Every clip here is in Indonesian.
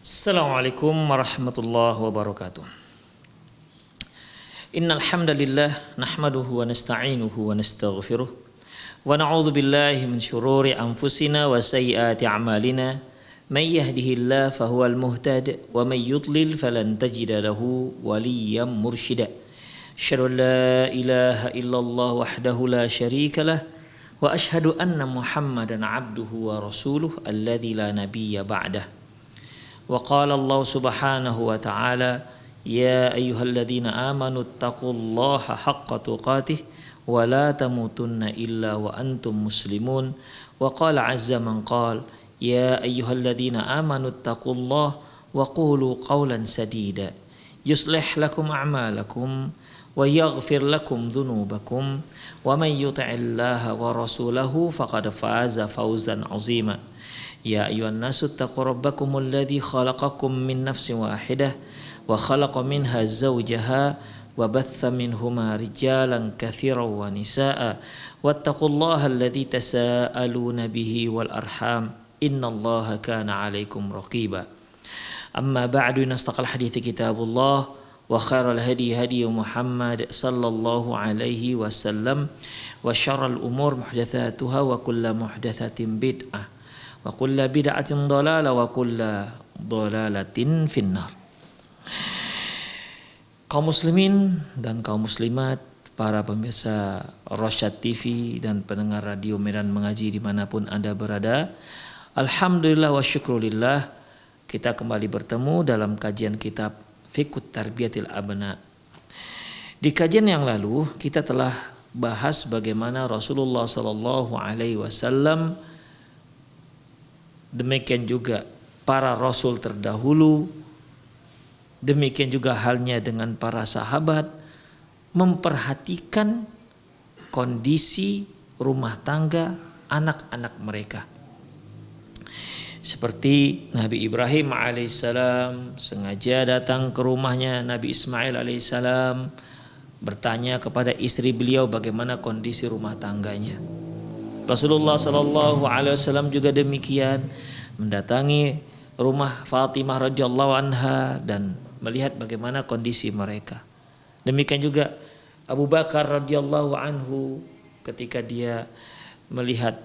Assalamualaikum warahmatullahi wabarakatuh. Innal hamdalillah nahmaduhu wa nasta'inuhu wa nastaghfiruh wa na'udzu billahi min shururi anfusina wa sayyiati a'malina. May yahdihillahu fahuwal muhtad wa may yudlil falan tajida lahu waliyyan mursyida. Asyhadu an la ilaha illallah wahdahu la syarika lah wa asyhadu anna Muhammadan 'abduhu wa rasuluh alladzi la nabiyya ba'dah. Wa qala Allah subhanahu wa ta'ala ya ayyuhalladzina amanu taqullaha haqqa tuqatih wa la tamutunna illa wa antum muslimun. Wa qala azza man qala ya ayyuhalladzina amanu taqullaha wa qulu qawlan sadida yuslih lakum a'malakum wa yaghfir lakum dhunubakum wa man yuti'illaha wa rasulahu faqad faza fawzan 'azima. Ya ayyuhan nasu taqu rabbakumul ladzi khalaqakum min nafsin wahidah wa khalaqa minha zawjaha wa batha minhuma rijalan katsiran wa nisaa wattaqullaha alladzi tasaaluna bihi wal arham innallaha kana 'alaikum raqiba. Amma ba'du, nastaqal hadithi kitabullah wa khairal hadi hadi Muhammad sallallahu alaihi wasallam wa syarrul umur muhdatsatuha wa kullu muhdatsatin bid'ah wa kullu bid'atin dhalalah wa kullu dhalalatin finnar. Kaum muslimin dan kaum muslimat, para pemirsa Rosyad TV dan pendengar radio Medan Mengaji dimanapun Anda berada, alhamdulillah wa syukrulillah, kita kembali bertemu dalam kajian kitab Fiqhut Tarbiyatil Abna. Di kajian yang lalu kita telah bahas bagaimana Rasulullah sallallahu alaihi wasallam, demikian juga para rasul terdahulu, demikian juga halnya dengan para sahabat, memperhatikan kondisi rumah tangga anak-anak mereka. Seperti Nabi Ibrahim alaihissalam sengaja datang ke rumahnya Nabi Ismail alaihissalam, bertanya kepada istri beliau bagaimana kondisi rumah tangganya. Rasulullah sallallahu alaihi wasallam juga demikian, mendatangi rumah Fatimah radhiyallahu anha dan melihat bagaimana kondisi mereka. Demikian juga Abu Bakar radhiyallahu anhu ketika dia melihat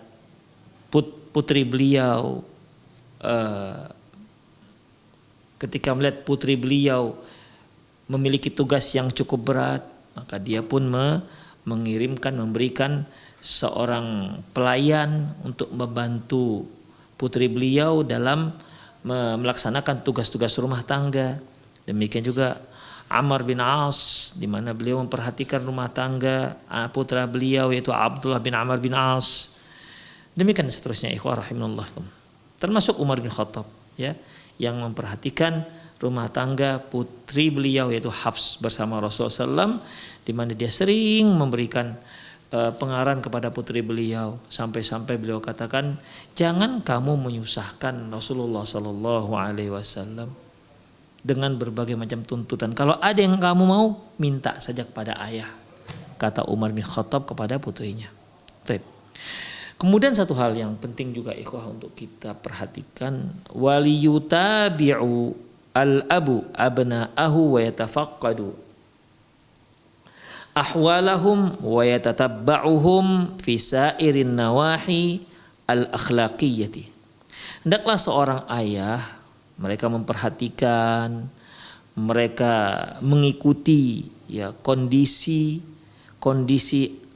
putri beliau, ketika melihat putri beliau memiliki tugas yang cukup berat, maka dia pun memberikan seorang pelayan untuk membantu putri beliau dalam melaksanakan tugas-tugas rumah tangga. Demikian juga Ammar bin As, di mana beliau memperhatikan rumah tangga putra beliau yaitu Abdullah bin Ammar bin As. Demikian seterusnya, ikhwah rahimallahu. Termasuk Umar bin Khattab, ya, yang memperhatikan rumah tangga putri beliau yaitu Hafs bersama Rasulullah SAW, di mana dia sering memberikan pengarahan kepada putri beliau, sampai-sampai beliau katakan, jangan kamu menyusahkan Rasulullah sallallahu alaihi wasallam dengan berbagai macam tuntutan. Kalau ada yang kamu mau, minta saja kepada ayah, kata Umar bin Khattab kepada putrinya. Baik. Kemudian satu hal yang penting juga ikhwah untuk kita perhatikan, waliyutabi'u al-abu abna'ahu wa yatafaqqadu ahwalahum wa yatatabba'uhum fi sairin nawahi al-akhlaqiyyati. Hendaklah seorang ayah, mereka memperhatikan, mereka mengikuti ya kondisi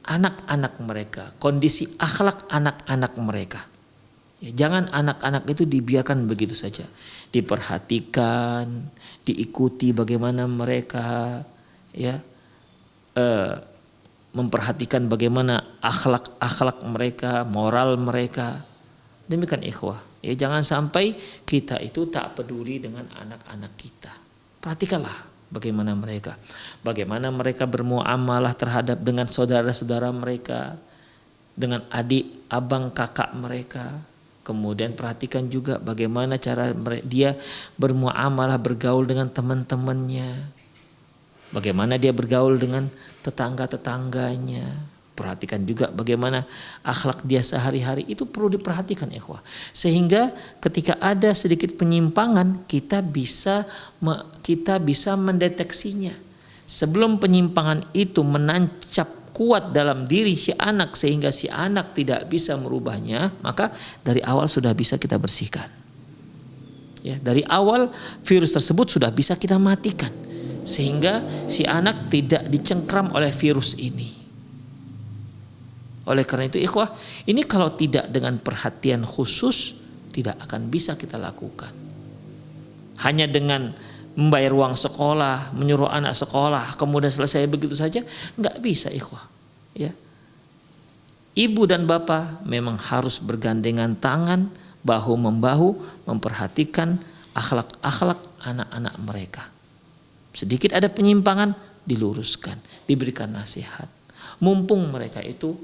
anak-anak mereka, kondisi akhlak anak-anak mereka. Ya, jangan anak-anak itu dibiarkan begitu saja. Diperhatikan, diikuti bagaimana mereka ya memperhatikan bagaimana akhlak mereka, moral mereka. Demikian ikhwah. Ya, jangan sampai kita itu tak peduli dengan anak-anak kita. Perhatikanlah bagaimana mereka bermuamalah terhadap dengan saudara-saudara mereka, dengan adik, abang, kakak mereka. Kemudian perhatikan juga bagaimana cara dia bermuamalah, bergaul dengan teman-temannya, bagaimana dia bergaul dengan tetangga-tetangganya. Perhatikan juga bagaimana akhlak dia sehari-hari, itu perlu diperhatikan ikhwah. Sehingga ketika ada sedikit penyimpangan kita bisa mendeteksinya. Sebelum penyimpangan itu menancap kuat dalam diri si anak sehingga si anak tidak bisa merubahnya, maka dari awal sudah bisa kita bersihkan. Ya, dari awal virus tersebut sudah bisa kita matikan sehingga si anak tidak dicengkram oleh virus ini. Oleh karena itu ikhwah, ini kalau tidak dengan perhatian khusus tidak akan bisa kita lakukan. Hanya dengan membayar uang sekolah, menyuruh anak sekolah, kemudian selesai begitu saja, nggak bisa ikhwah. Ya. Ibu dan bapak memang harus bergandengan tangan, bahu membahu, memperhatikan akhlak-akhlak anak-anak mereka. Sedikit ada penyimpangan, diluruskan, diberikan nasihat. Mumpung mereka itu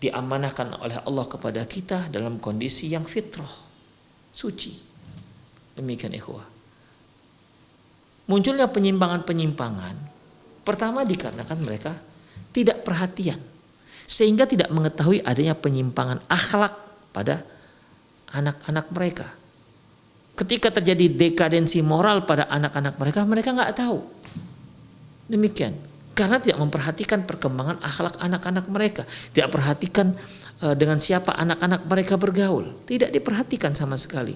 diamanahkan oleh Allah kepada kita dalam kondisi yang fitrah, suci. Demikian ikhwah. Munculnya penyimpangan-penyimpangan pertama dikarenakan mereka tidak perhatian sehingga tidak mengetahui adanya penyimpangan akhlak pada anak-anak mereka. Ketika terjadi dekadensi moral pada anak-anak mereka, mereka nggak tahu. Demikian. Karena tidak memperhatikan perkembangan akhlak anak-anak mereka, tidak perhatikan dengan siapa anak-anak mereka bergaul, tidak diperhatikan sama sekali.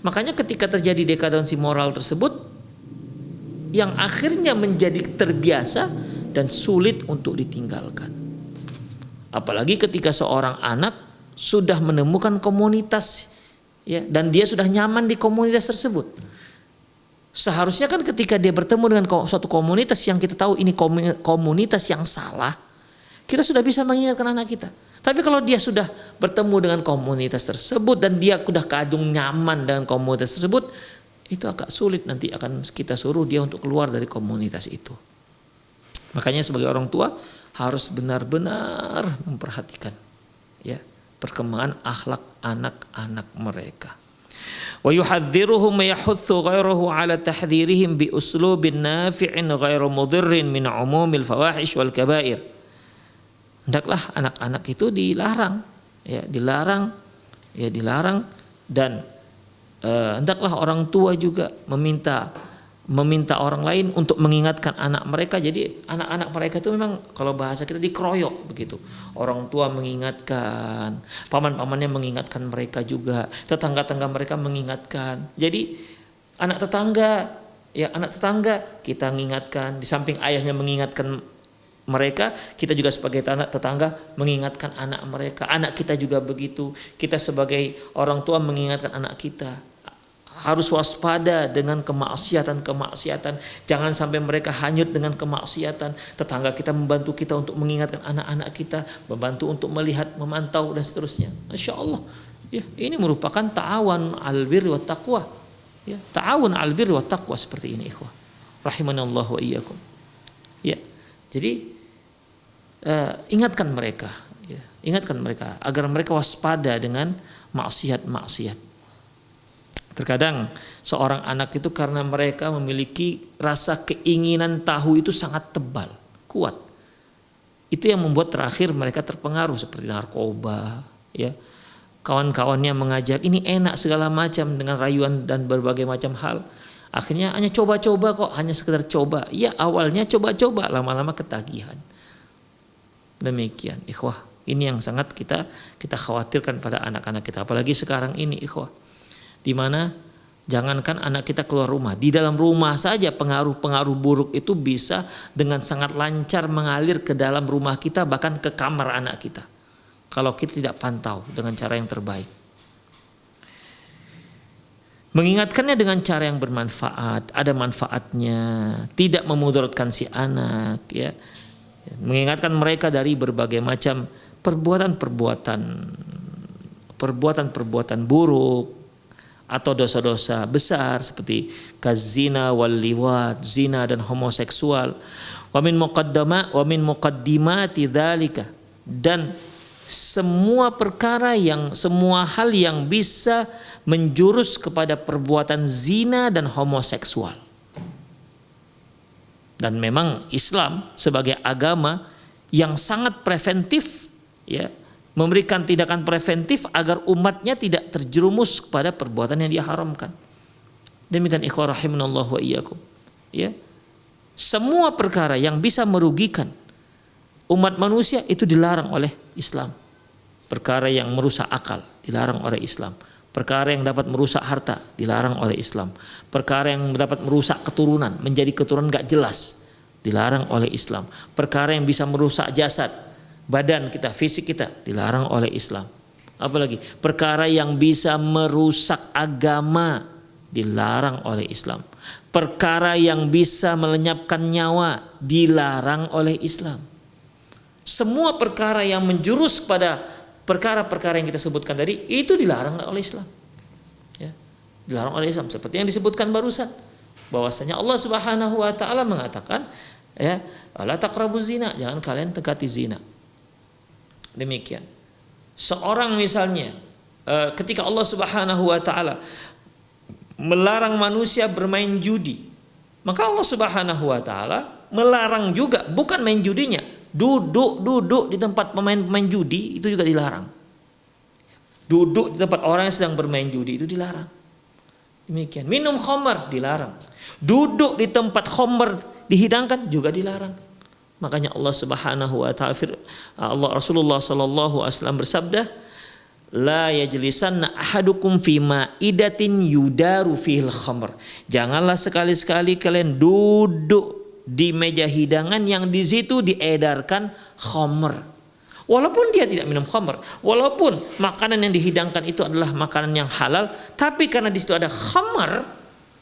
Makanya ketika terjadi dekadensi moral tersebut, yang akhirnya menjadi terbiasa dan sulit untuk ditinggalkan. Apalagi ketika seorang anak sudah menemukan komunitas, ya, dan dia sudah nyaman di komunitas tersebut. Seharusnya kan ketika dia bertemu dengan suatu komunitas yang kita tahu ini komunitas yang salah, kita sudah bisa mengingatkan anak kita. Tapi kalau dia sudah bertemu dengan komunitas tersebut dan dia sudah kadung nyaman dengan komunitas tersebut, itu agak sulit nanti akan kita suruh dia untuk keluar dari komunitas itu. Makanya sebagai orang tua harus benar-benar memperhatikan, ya, perkembangan akhlak anak-anak mereka. Wa yuhadziruhum yahutsu ghairahu ala tahdhirihim bi uslubin nafi'in ghairu mudhirrin min umumil fawahish wal kabair. Hendaklah anak-anak itu dilarang dan hendaklah orang tua juga meminta orang lain untuk mengingatkan anak mereka. Jadi anak-anak mereka itu memang kalau bahasa kita dikeroyok begitu. Orang tua mengingatkan, paman-pamannya mengingatkan mereka juga, tetangga-tetangga mereka mengingatkan. Jadi anak tetangga kita mengingatkan, di samping ayahnya mengingatkan mereka, kita juga sebagai anak tetangga mengingatkan anak mereka. Anak kita juga begitu. Kita sebagai orang tua mengingatkan anak kita. Harus waspada dengan kemaksiatan. Jangan sampai mereka hanyut dengan kemaksiatan. Tetangga kita membantu kita untuk mengingatkan anak-anak kita, membantu untuk melihat, memantau dan seterusnya. Masya Allah. Ya, ini merupakan ta'awun al birri wa taqwa. Ya, ta'awun al birri wa taqwa seperti ini ikhwah. Rahimanallah wa iyyakum. Ya. Jadi ingatkan mereka agar mereka waspada dengan maksiat-maksiat. Terkadang seorang anak itu karena mereka memiliki rasa keinginan tahu itu sangat tebal, kuat. Itu yang membuat terakhir mereka terpengaruh seperti narkoba, ya. Kawan-kawannya mengajak ini enak segala macam dengan rayuan dan berbagai macam hal. Akhirnya hanya coba-coba kok, hanya sekedar coba. Ya awalnya coba-coba, lama-lama ketagihan. Demikian ikhwah, ini yang sangat kita khawatirkan pada anak-anak kita, apalagi sekarang ini ikhwah, di mana jangankan anak kita keluar rumah, di dalam rumah saja pengaruh-pengaruh buruk itu bisa dengan sangat lancar mengalir ke dalam rumah kita, bahkan ke kamar anak kita kalau kita tidak pantau dengan cara yang terbaik. Mengingatkannya dengan cara yang bermanfaat, ada manfaatnya, tidak memudaratkan si anak, ya. Mengingatkan mereka dari berbagai macam perbuatan buruk atau dosa-dosa besar seperti kazina wal liwat, zina dan homoseksual. Wa min muqaddimati dzalika, dan semua hal yang bisa menjurus kepada perbuatan zina dan homoseksual. Dan memang Islam sebagai agama yang sangat preventif, ya, memberikan tindakan preventif agar umatnya tidak terjerumus kepada perbuatan yang dia haramkan. Demikian ikhwah rahimanallah wa iyyakum. Ya. Semua perkara yang bisa merugikan umat manusia itu dilarang oleh Islam. Perkara yang merusak akal dilarang oleh Islam. Perkara yang dapat merusak harta dilarang oleh Islam. Perkara yang dapat merusak keturunan, menjadi keturunan gak jelas, dilarang oleh Islam. Perkara yang bisa merusak jasad, badan kita, fisik kita, dilarang oleh Islam. Apalagi perkara yang bisa merusak agama dilarang oleh Islam. Perkara yang bisa melenyapkan nyawa dilarang oleh Islam. Semua perkara yang menjurus pada perkara-perkara yang kita sebutkan tadi itu dilarang oleh Islam. Ya, dilarang oleh Islam seperti yang disebutkan barusan, bahwasanya Allah Subhanahu wa taala mengatakan, ya, la taqrabuz zina, jangan kalian dekati zina. Demikian. Seorang misalnya ketika Allah Subhanahu wa taala melarang manusia bermain judi, maka Allah Subhanahu wa taala melarang juga bukan main judinya, duduk di tempat pemain judi itu juga dilarang. Duduk di tempat orang yang sedang bermain judi itu dilarang. Demikian. Minum khamar dilarang. Duduk di tempat khamar dihidangkan juga dilarang. Makanya Allah Subhanahu wa taala, Rasulullah sallallahu alaihi wasallam bersabda, la yajlisanna ahadukum fi ma'idatin yudaru fihil khamr. Janganlah sekali-sekali kalian duduk di meja hidangan yang di situ diedarkan khamr. Walaupun dia tidak minum khamr, walaupun makanan yang dihidangkan itu adalah makanan yang halal, tapi karena di situ ada khamr,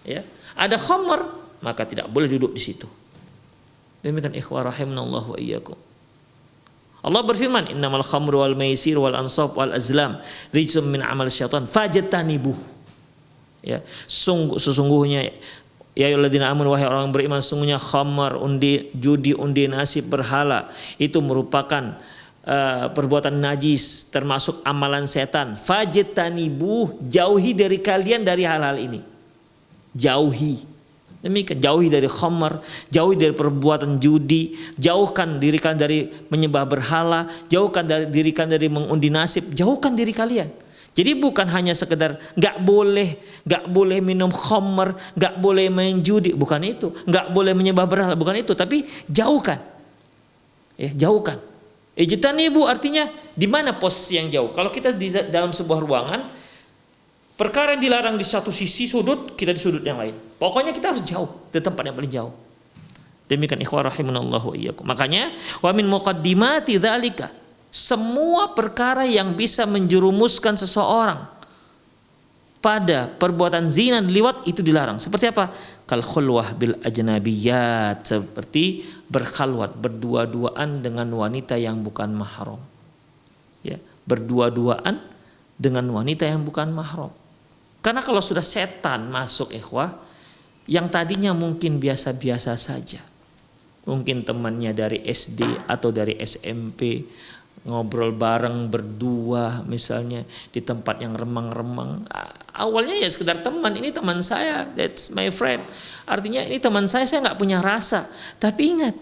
ya, ada khamr, maka tidak boleh duduk di situ. Demikian ikhwah rahimanallahu wa iyyakum. Allah berfirman, innamal khamru wal maisir wal ansab wal azlam rijsum min amal syaitan fajtanibuh. Ya, sesungguhnya ya ayyuhalladzina amanu, wahai orang beriman, sesungguhnya khamar, judi, undi nasib, berhala itu merupakan perbuatan najis, termasuk amalan setan. Fajtanibuh, jauhi dari kalian dari hal-hal ini. Jauhi. Demikian, jauhi dari khamar, jauhi dari perbuatan judi, jauhkan diri kalian dari menyembah berhala, jauhkan dari diri kalian dari mengundi nasib, jauhkan diri kalian. Jadi bukan hanya sekedar nggak boleh minum khamar, nggak boleh main judi, bukan itu, nggak boleh menyembah berhala, bukan itu, tapi jauhkan, ya, jauhkan. Ijtanibu artinya di mana posisi yang jauh. Kalau kita di dalam sebuah ruangan, perkara yang dilarang di satu sisi sudut, kita di sudut yang lain. Pokoknya kita harus jauh, di tempat yang paling jauh. Demikian ikhwah rahimanallahu wa iyyakum. Makanya wa min muqaddimati dzalika, semua perkara yang bisa menjerumuskan seseorang pada perbuatan zina dan liwat itu dilarang. Seperti apa? Kal khulwah bil ajnabiyat, seperti berkhalwat, berdua-duaan dengan wanita yang bukan mahram. Ya, berdua-duaan dengan wanita yang bukan mahram. Karena kalau sudah setan masuk ikhwah, yang tadinya mungkin biasa-biasa saja, mungkin temannya dari SD atau dari SMP, ngobrol bareng berdua misalnya di tempat yang remang-remang, awalnya ya sekedar teman, ini teman saya, that's my friend, artinya ini teman saya nggak punya rasa. Tapi ingat,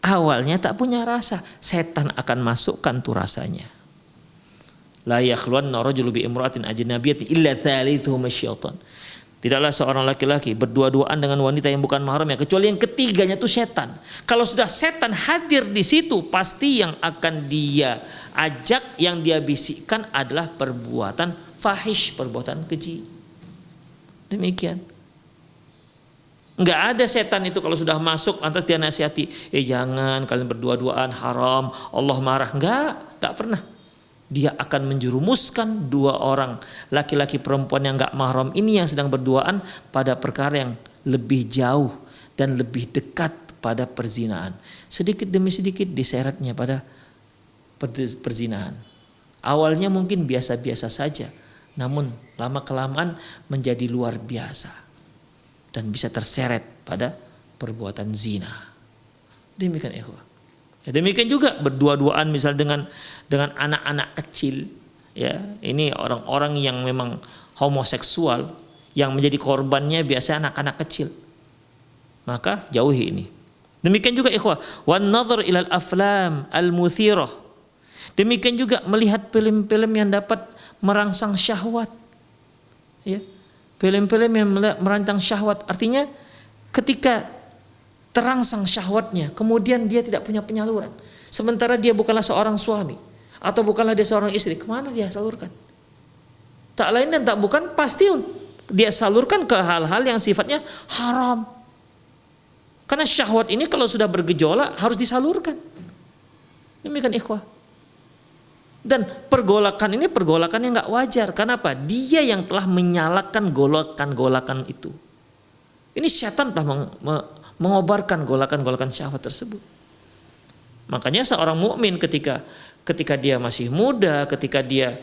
awalnya tak punya rasa, setan akan masukkan tuh rasanya. La yakhluwanna rajulu bi imra'atin ajnabiyatin illa thalithuhum syaitan. Tidaklah seorang laki-laki berdua-duaan dengan wanita yang bukan mahramnya kecuali yang ketiganya itu setan. Kalau sudah setan hadir di situ, pasti yang akan dia ajak, yang dia bisikkan adalah perbuatan fahish, perbuatan keji. Demikian. Enggak ada setan itu kalau sudah masuk lantas dia nasihati, jangan kalian berdua-duaan, haram, Allah marah. Enggak pernah. Dia akan menjerumuskan dua orang laki-laki perempuan yang enggak mahram ini yang sedang berduaan pada perkara yang lebih jauh dan lebih dekat pada perzinahan. Sedikit demi sedikit diseretnya pada perzinahan. Awalnya mungkin biasa-biasa saja, namun lama-kelamaan menjadi luar biasa dan bisa terseret pada perbuatan zina. Demikian ikhwah. Demikian juga berdua-duaan misal dengan anak-anak kecil, ya, ini orang-orang yang memang homoseksual yang menjadi korbannya biasanya anak-anak kecil, maka jauhi ini. Demikian juga ikhwah, wan nadhar ilal aflam al-muthirah. Demikian juga melihat film-film yang dapat merangsang syahwat. Ya. Film-film yang merangsang syahwat, artinya ketika terangsang syahwatnya, kemudian dia tidak punya penyaluran. Sementara dia bukanlah seorang suami atau bukanlah dia seorang istri, kemana dia salurkan? Tak lain dan tak bukan pasti dia salurkan ke hal-hal yang sifatnya haram. Karena syahwat ini kalau sudah bergejolak harus disalurkan. Demikian ikhwah. Dan pergolakan ini pergolakan yang nggak wajar. Kenapa? Dia yang telah menyalakan golakan-golakan itu. Ini syaitan telah mengobarkan golakan-golakan syahwat tersebut. Makanya seorang mukmin ketika dia masih muda, ketika dia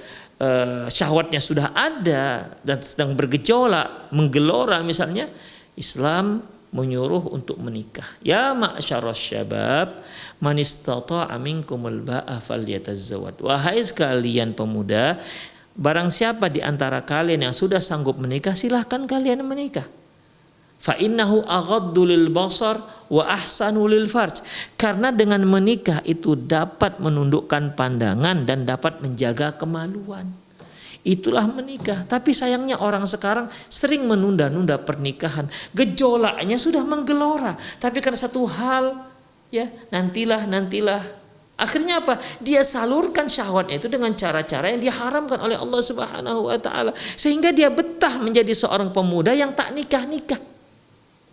syahwatnya sudah ada dan sedang bergejolak, menggelora misalnya, Islam menyuruh untuk menikah. Ya ma'syarasy syabab, man istata'a minkumul ba'a falyatazawwaj. Wahai sekalian pemuda, barang siapa di antara kalian yang sudah sanggup menikah, silahkan kalian menikah. Fa innahu aghaddu lil basar wa ahsanu lil farj. Karena dengan menikah itu dapat menundukkan pandangan dan dapat menjaga kemaluan. Itulah menikah. Tapi sayangnya orang sekarang sering menunda-nunda pernikahan. Gejolaknya sudah menggelora, tapi karena satu hal, ya nantilah. Akhirnya apa? Dia salurkan syahwatnya itu dengan cara-cara yang diharamkan oleh Allah Subhanahu wa taala. Sehingga dia betah menjadi seorang pemuda yang tak nikah-nikah.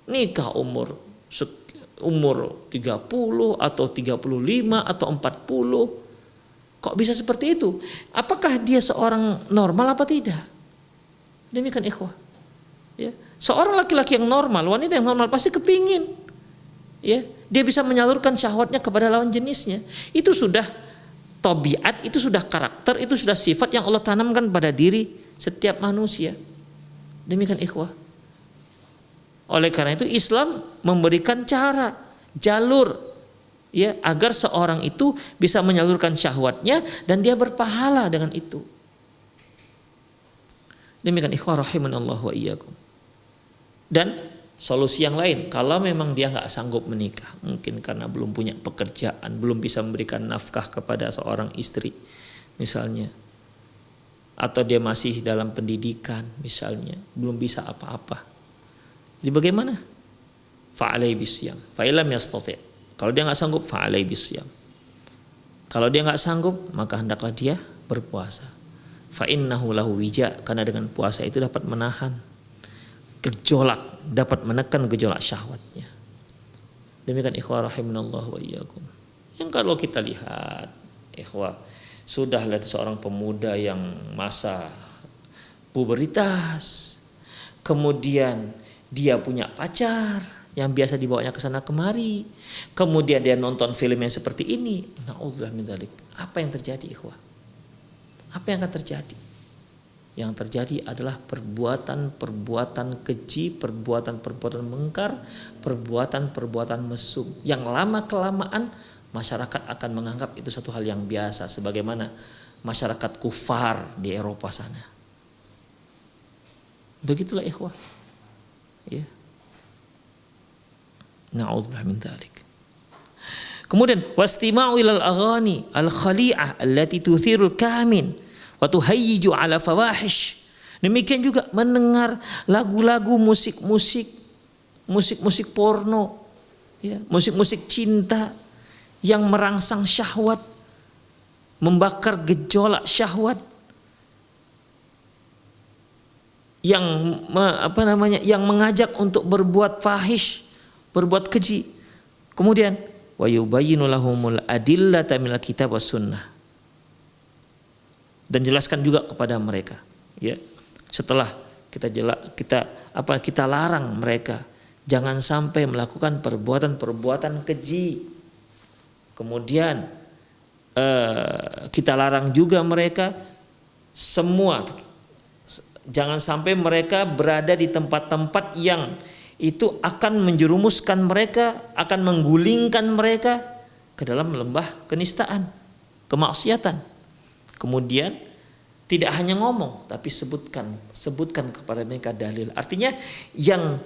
Nikah umur 30 atau 35 atau 40. Kok bisa seperti itu? Apakah dia seorang normal apa tidak? Demikian ikhwah. Ya. Seorang laki-laki yang normal, wanita yang normal pasti kepingin. Ya, dia bisa menyalurkan syahwatnya kepada lawan jenisnya. Itu sudah tabiat, itu sudah karakter, itu sudah sifat yang Allah tanamkan pada diri setiap manusia. Demikian ikhwah. Oleh karena itu Islam memberikan cara, jalur, ya, agar seorang itu bisa menyalurkan syahwatnya dan dia berpahala dengan itu. Demikian ikhwah rahimanallahu wa iyyakum. Dan solusi yang lain, kalau memang dia nggak sanggup menikah, mungkin karena belum punya pekerjaan, belum bisa memberikan nafkah kepada seorang istri misalnya, atau dia masih dalam pendidikan misalnya, belum bisa apa-apa. Jadi bagaimana? Fa'alai bisyam. Fa'ilam yastati'. Kalau dia nggak sanggup, fa'alai bisyam. Kalau dia nggak sanggup, maka hendaklah dia berpuasa. Fa'innahu lahu wija. Karena dengan puasa itu dapat menahan gejolak, dapat menekan gejolak syahwatnya. Demikian ikhwah rahimanallahu wa iyyakum. Yang kalau kita lihat, ikhwah, sudah lihat seorang pemuda yang masa pubertas, kemudian dia punya pacar yang biasa dibawanya ke sana kemari, kemudian dia nonton film yang seperti ini. Na'udzubillah min dzalik. Apa yang terjadi ikhwah? Apa yang akan terjadi? Yang terjadi adalah perbuatan-perbuatan keji, perbuatan-perbuatan mungkar, perbuatan-perbuatan mesum yang lama-kelamaan masyarakat akan menganggap itu satu hal yang biasa, sebagaimana masyarakat kufar di Eropa sana. Begitulah ikhwah. Ya. Na'udzubillah min dzalik. Kemudian wastima'u ilal aghani al-khali'ah allati tuthirul kamin wa tuhayyiju ala fawahish. Demikian juga mendengar lagu-lagu musik porno, ya, musik cinta yang merangsang syahwat, membakar gejolak syahwat, yang yang mengajak untuk berbuat fahish, berbuat keji. Kemudian wa yubayyinu lahumul adillata minal kitab was sunnah. Dan jelaskan juga kepada mereka, ya. Setelah kita larang mereka jangan sampai melakukan perbuatan-perbuatan keji. Kemudian kita larang juga mereka jangan sampai mereka berada di tempat-tempat yang itu akan menjerumuskan mereka, akan menggulingkan mereka ke dalam lembah kenistaan, kemaksiatan. Kemudian tidak hanya ngomong, tapi sebutkan kepada mereka dalil. Artinya yang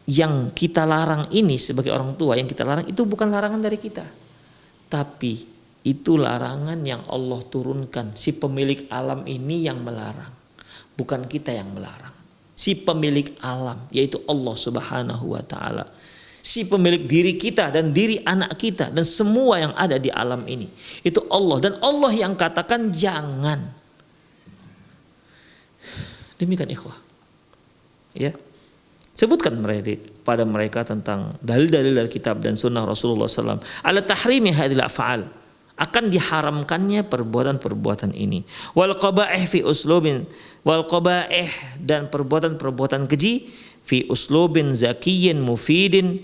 yang kita larang ini sebagai orang tua, yang kita larang itu bukan larangan dari kita, tapi itu larangan yang Allah turunkan. Si pemilik alam ini yang melarang, bukan kita yang melarang. Si pemilik alam yaitu Allah Subhanahu wa taala. Si pemilik diri kita dan diri anak kita dan semua yang ada di alam ini itu Allah, dan Allah yang katakan jangan. Demikian ikhwah. Ya. Sebutkan pada mereka tentang dalil-dalil dari kitab dan sunnah Rasulullah SAW ala tahrimi hadhil af'al, akan diharamkannya perbuatan-perbuatan ini. Wal qaba'ih fi uslubin, wal qaba'ih dan perbuatan-perbuatan keji fi uslubin zakiyyin mufidun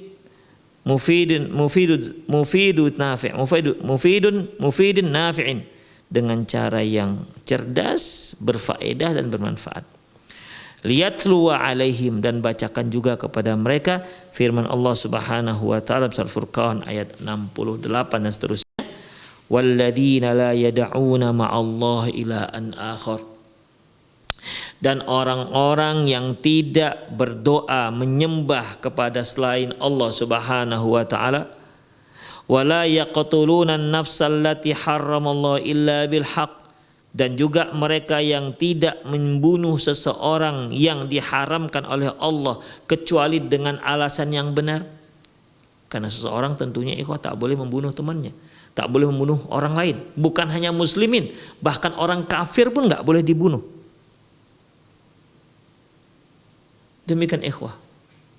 nafi'in, dengan cara yang cerdas, berfaedah dan bermanfaat. Liyatlu alaihim, dan bacakan juga kepada mereka firman Allah Subhanahu wa taala surah Furqan ayat 68 dan seterusnya. Walladzina la yad'una ma'allahi ilahan akhar, dan orang-orang yang tidak berdoa menyembah kepada selain Allah Subhanahu wa taala. Wala yaqtuluna an-nafsal lati harramallahu illa bil haqq, dan juga mereka yang tidak membunuh seseorang yang diharamkan oleh Allah kecuali dengan alasan yang benar. Karena seseorang tentunya ikhwah tak boleh membunuh temannya, tak boleh membunuh orang lain, bukan hanya muslimin, bahkan orang kafir pun enggak boleh dibunuh. Demikian ikhwah,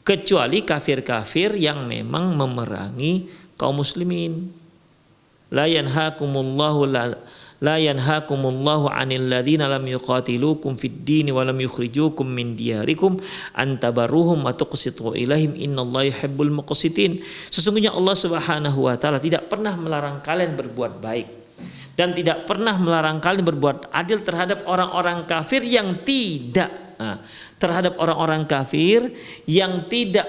kecuali kafir-kafir yang memang memerangi kaum muslimin. La yanhakumullahu 'anil ladzina lam yuqatilukum fid din wa lam yukhrijukum min diyarikum an tabarruhum wa tuqsitu ilaihim innallaha yuhibbul muqsitin. Sesungguhnya Allah Subhanahu wa taala tidak pernah melarang kalian berbuat baik dan tidak pernah melarang kalian berbuat adil terhadap orang-orang kafir yang tidak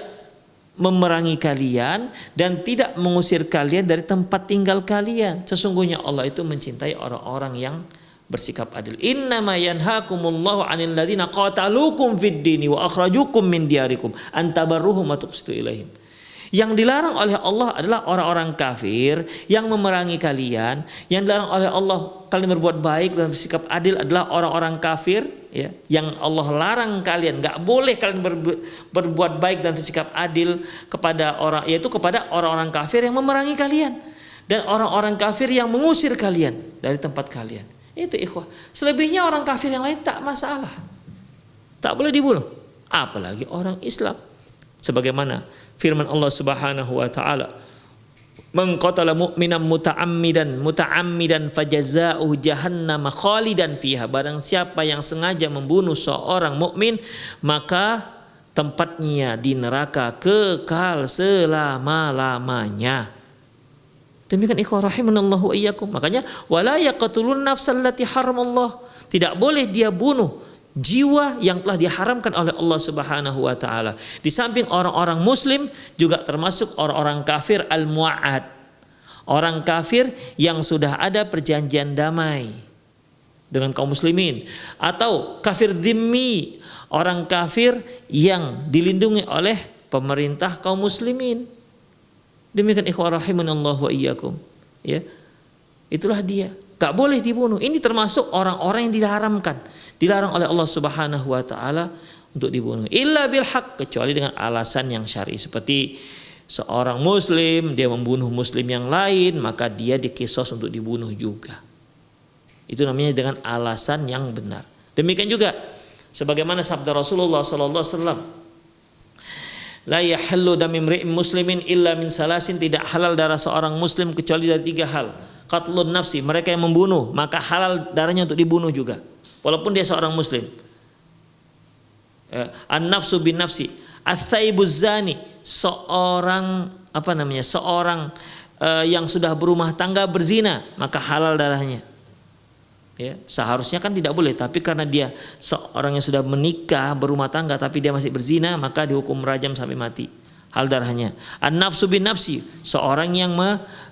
memerangi kalian dan tidak mengusir kalian dari tempat tinggal kalian. Sesungguhnya Allah itu mencintai orang-orang yang bersikap adil. Innama yanhakumullahu 'anil ladzina qataluukum fid dini wa akhrajukum min diyarikum an tabarruhum wa tuqsitu ilaihim. Yang dilarang oleh Allah adalah orang-orang kafir yang memerangi kalian. Yang dilarang oleh Allah kalian berbuat baik dan bersikap adil adalah orang-orang kafir, ya, yang Allah larang kalian, nggak boleh kalian berbuat baik dan bersikap adil kepada orang, yaitu kepada orang-orang kafir yang memerangi kalian dan orang-orang kafir yang mengusir kalian dari tempat kalian. Itu ikhwah. Selebihnya orang kafir yang lain tak masalah, tak boleh dibunuh, apalagi orang Islam. Sebagaimana firman Allah Subhanahu wa taala, man qatala mu'minan muta'ammidan fajaza'uhu jahannam khalidan fiha, barang siapa yang sengaja membunuh seorang mukmin maka tempatnya di neraka kekal selama-lamanya. Demikian ikhwah rahimanallahu wa iyyakum. Makanya wala yaqtulun nafsal lati haramallah, tidak boleh dia bunuh jiwa yang telah diharamkan oleh Allah Subhanahu wa taala. Di samping orang-orang muslim juga termasuk orang-orang kafir al-mu'ahad. Orang kafir yang sudah ada perjanjian damai dengan kaum muslimin, atau kafir dhimmi, orang kafir yang dilindungi oleh pemerintah kaum muslimin. Demikian ikhwah rahimanallahu wa iyyakum. Ya. Itulah dia. Gak boleh dibunuh. Ini termasuk orang-orang yang dilarang oleh Allah Subhanahu wa taala untuk dibunuh. Illa bil haqq, kecuali dengan alasan yang syar'i. Seperti seorang muslim dia membunuh muslim yang lain, maka dia dikisos untuk dibunuh juga. Itu namanya dengan alasan yang benar. Demikian juga sebagaimana sabda Rasulullah sallallahu alaihi wasallam, la yahillu damu imri'in muslimin illa min salasin, tidak halal darah seorang muslim kecuali dari 3 hal. Qatlun nafsi, mereka yang membunuh maka halal darahnya untuk dibunuh juga walaupun dia seorang muslim. An-nafsu bin nafsi, ats-tsaibuz zani, seorang yang sudah berumah tangga berzina maka halal darahnya. Ya, seharusnya kan tidak boleh, tapi karena dia seorang yang sudah menikah berumah tangga tapi dia masih berzina maka dihukum rajam sampai mati, hal darahnya. An-nafsu bin nafsi, seorang yang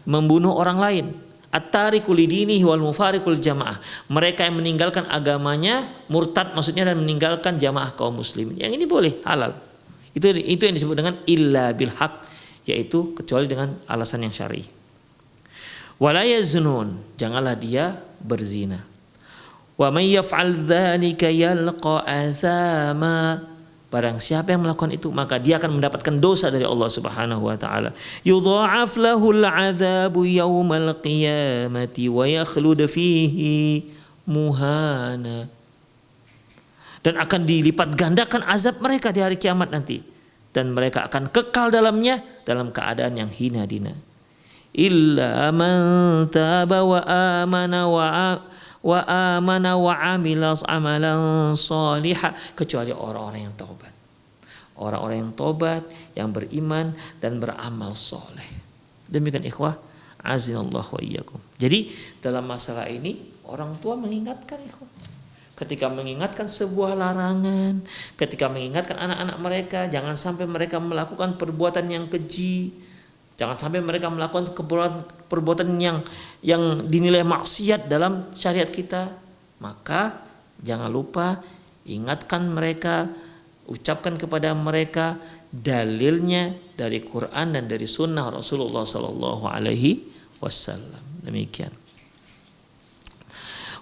membunuh orang lain. At-tariku lidinihi wal mufariqul jamaah, mereka yang meninggalkan agamanya, murtad maksudnya, dan meninggalkan jamaah kaum muslimin. Yang ini boleh, halal. Itu yang disebut dengan illa bil haq, yaitu kecuali dengan alasan yang syar'i. Wala yaznun, janganlah dia berzina. Wa may yaf'al dzalika yalqa athama, barang siapa yang melakukan itu maka dia akan mendapatkan dosa dari Allah Subhanahu wa taala. Yudha'af lahul 'adzabu yaumal qiyamati wa yakhlud fihi muhana. Dan akan dilipat gandakan azab mereka di hari kiamat nanti, dan mereka akan kekal dalamnya dalam keadaan yang hina dina. Illa man taba wa amana wa amila amalan salihah, kecuali orang-orang yang taubat. Orang-orang yang taubat, yang beriman dan beramal soleh. Demikian ikhwah, azinallahu wa iyyakum. Jadi dalam masalah ini orang tua mengingatkan ikhwah. Ketika mengingatkan sebuah larangan, ketika mengingatkan anak-anak mereka, jangan sampai mereka melakukan perbuatan yang keji, jangan sampai mereka melakukan perbuatan yang dinilai maksiat dalam syariat kita. Maka jangan lupa ingatkan mereka, ucapkan kepada mereka dalilnya dari Quran dan dari sunnah Rasulullah Sallallahu Alaihi Wasallam. Demikian.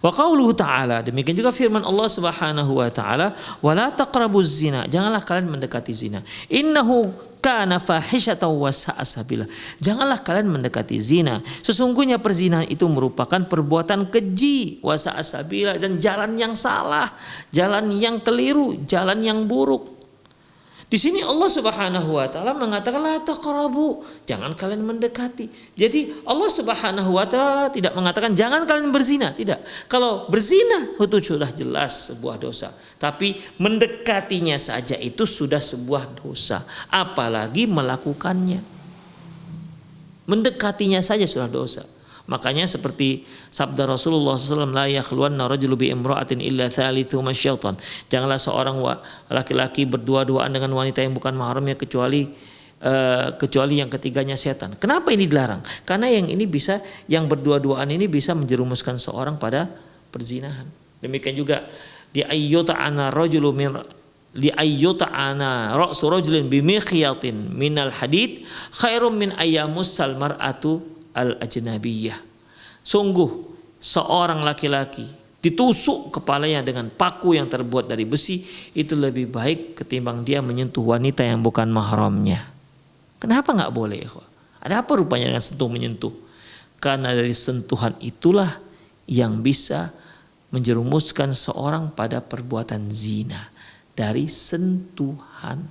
Wa qauluhu ta'ala, demikian juga firman Allah Subhanahu wa taala, wala taqrabuz zina, janganlah kalian mendekati zina. Innahu kana fahishatan wa sa'a sabila. Janganlah kalian mendekati zina. Sesungguhnya perzinahan itu merupakan perbuatan keji, wa sa'a sabila, dan jalan yang salah, jalan yang keliru, jalan yang buruk. Di sini Allah Subhanahu wa taala mengatakan la taqrabu, jangan kalian mendekati. Jadi Allah Subhanahu wa taala tidak mengatakan jangan kalian berzina, tidak. Kalau berzina itu sudah jelas sebuah dosa, tapi mendekatinya saja itu sudah sebuah dosa, apalagi melakukannya. Mendekatinya saja sudah dosa. Makanya seperti sabda Rasulullah SAW, la yakhluwanna rajulu bi imra'atin illa thalithuhuma syaitan. Janganlah seorang laki-laki berdua-duaan dengan wanita yang bukan mahramnya kecuali yang ketiganya setan. Kenapa ini dilarang? Karena yang berdua-duaan ini bisa menjerumuskan seorang pada perzinahan. Demikian juga di ayyuta'ana rajulu min li ayyuta'ana ra'su rajulin bi mikhyatin minal hadid khairum min ayyamussal mar'atu al-ajnabiyah. Sungguh seorang laki-laki ditusuk kepalanya dengan paku yang terbuat dari besi itu lebih baik ketimbang dia menyentuh wanita yang bukan mahramnya. Kenapa nggak boleh? Ada apa rupanya dengan sentuh menyentuh? Karena dari sentuhan itulah yang bisa menjerumuskan seorang pada perbuatan zina. Dari sentuhan.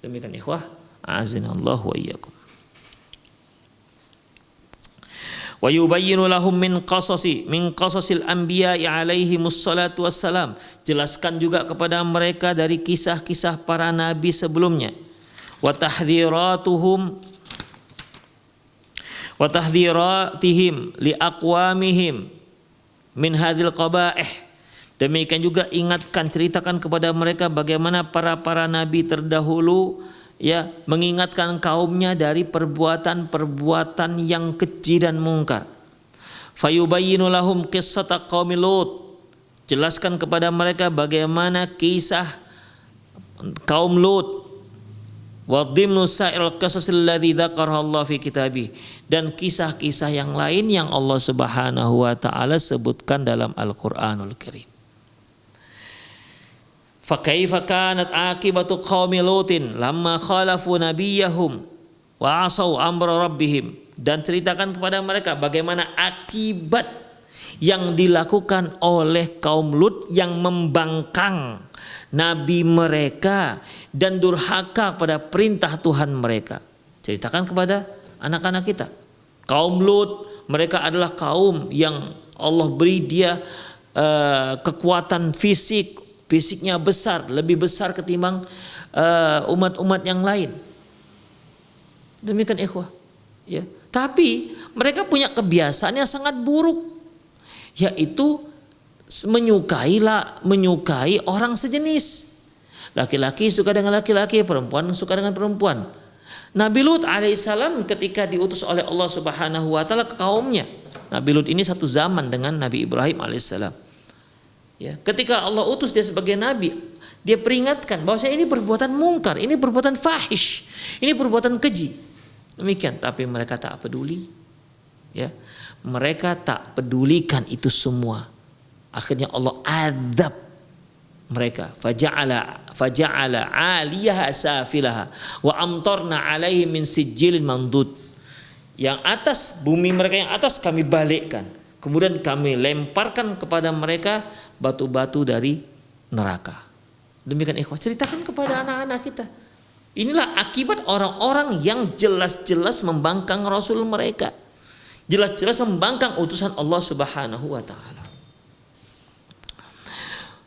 Demikian ikhwah, azinallahu wa iyyakum. Wa yubayyinu lahum min qasasil anbiya'i alaihimus salatu wassalam. Jelaskan juga kepada mereka dari kisah-kisah para nabi sebelumnya. Wa tahdhiratihim li aqwamihim min hadhil qaba'ih. Demikian juga ceritakan kepada mereka bagaimana para nabi terdahulu mengingatkan kaumnya dari perbuatan-perbuatan yang keji dan mungkar. Fayubayyinu lahum qissata qaumi Lut. Jelaskan kepada mereka bagaimana kisah kaum Lut. Wa dhimnu sa'il qasasil ladzi dzakaraha Allah fi kitabih, dan kisah-kisah yang lain yang Allah Subhanahu wa taala sebutkan dalam Al-Qur'anul Karim. Fakaifa kanat akibatu qaumi Lutin lamma khalafu nabiyahum wa asau amra rabbihim, dan ceritakan kepada mereka bagaimana akibat yang dilakukan oleh kaum Lut yang membangkang nabi mereka dan durhaka pada perintah Tuhan mereka. Ceritakan kepada anak-anak kita. Kaum Lut, mereka adalah kaum yang Allah beri dia kekuatan fisiknya besar, lebih besar ketimbang umat-umat yang lain. Demikian ikhwah. Ya. Tapi mereka punya kebiasaan yang sangat buruk, yaitu menyukai orang sejenis. Laki-laki suka dengan laki-laki, perempuan suka dengan perempuan. Nabi Lut alaihissalam ketika diutus oleh Allah Subhanahu wa taala ke kaumnya. Nabi Lut ini satu zaman dengan Nabi Ibrahim alaihissalam. Ya, ketika Allah utus dia sebagai nabi, dia peringatkan bahwa ini perbuatan mungkar, ini perbuatan fahish, ini perbuatan keji. Demikian, tapi mereka tak peduli. Ya, mereka tak pedulikan itu semua. Akhirnya Allah azab mereka. Faja'ala 'aliyaha safilaha wa amtarna 'alaihim min sijilin mandud. Yang atas, bumi mereka yang atas kami balikkan. Kemudian kami lemparkan kepada mereka batu-batu dari neraka. Demikian ikhwah, ceritakan kepada anak-anak kita. Inilah akibat orang-orang yang jelas-jelas membangkang Rasul mereka. Jelas-jelas membangkang utusan Allah Subhanahu wa taala.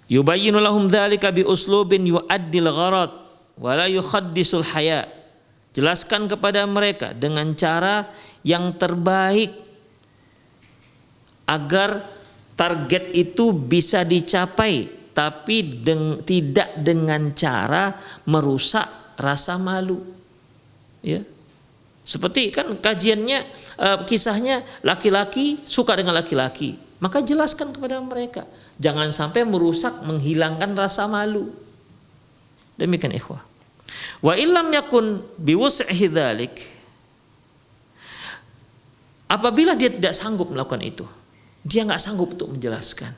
Yubayyinu lahum dzalika bi uslubin yu'addil gharad wa la yukhaddisul haya. Jelaskan kepada mereka dengan cara yang terbaik agar target itu bisa dicapai, tapi tidak dengan cara merusak rasa malu. Ya. Seperti kan kajiannya, kisahnya laki-laki suka dengan laki-laki, maka jelaskan kepada mereka, jangan sampai merusak, menghilangkan rasa malu. Demikian ikhwah. Wa illam yakun biwus'ihi dzalik, apabila dia tidak sanggup melakukan itu, dia nggak sanggup untuk menjelaskan,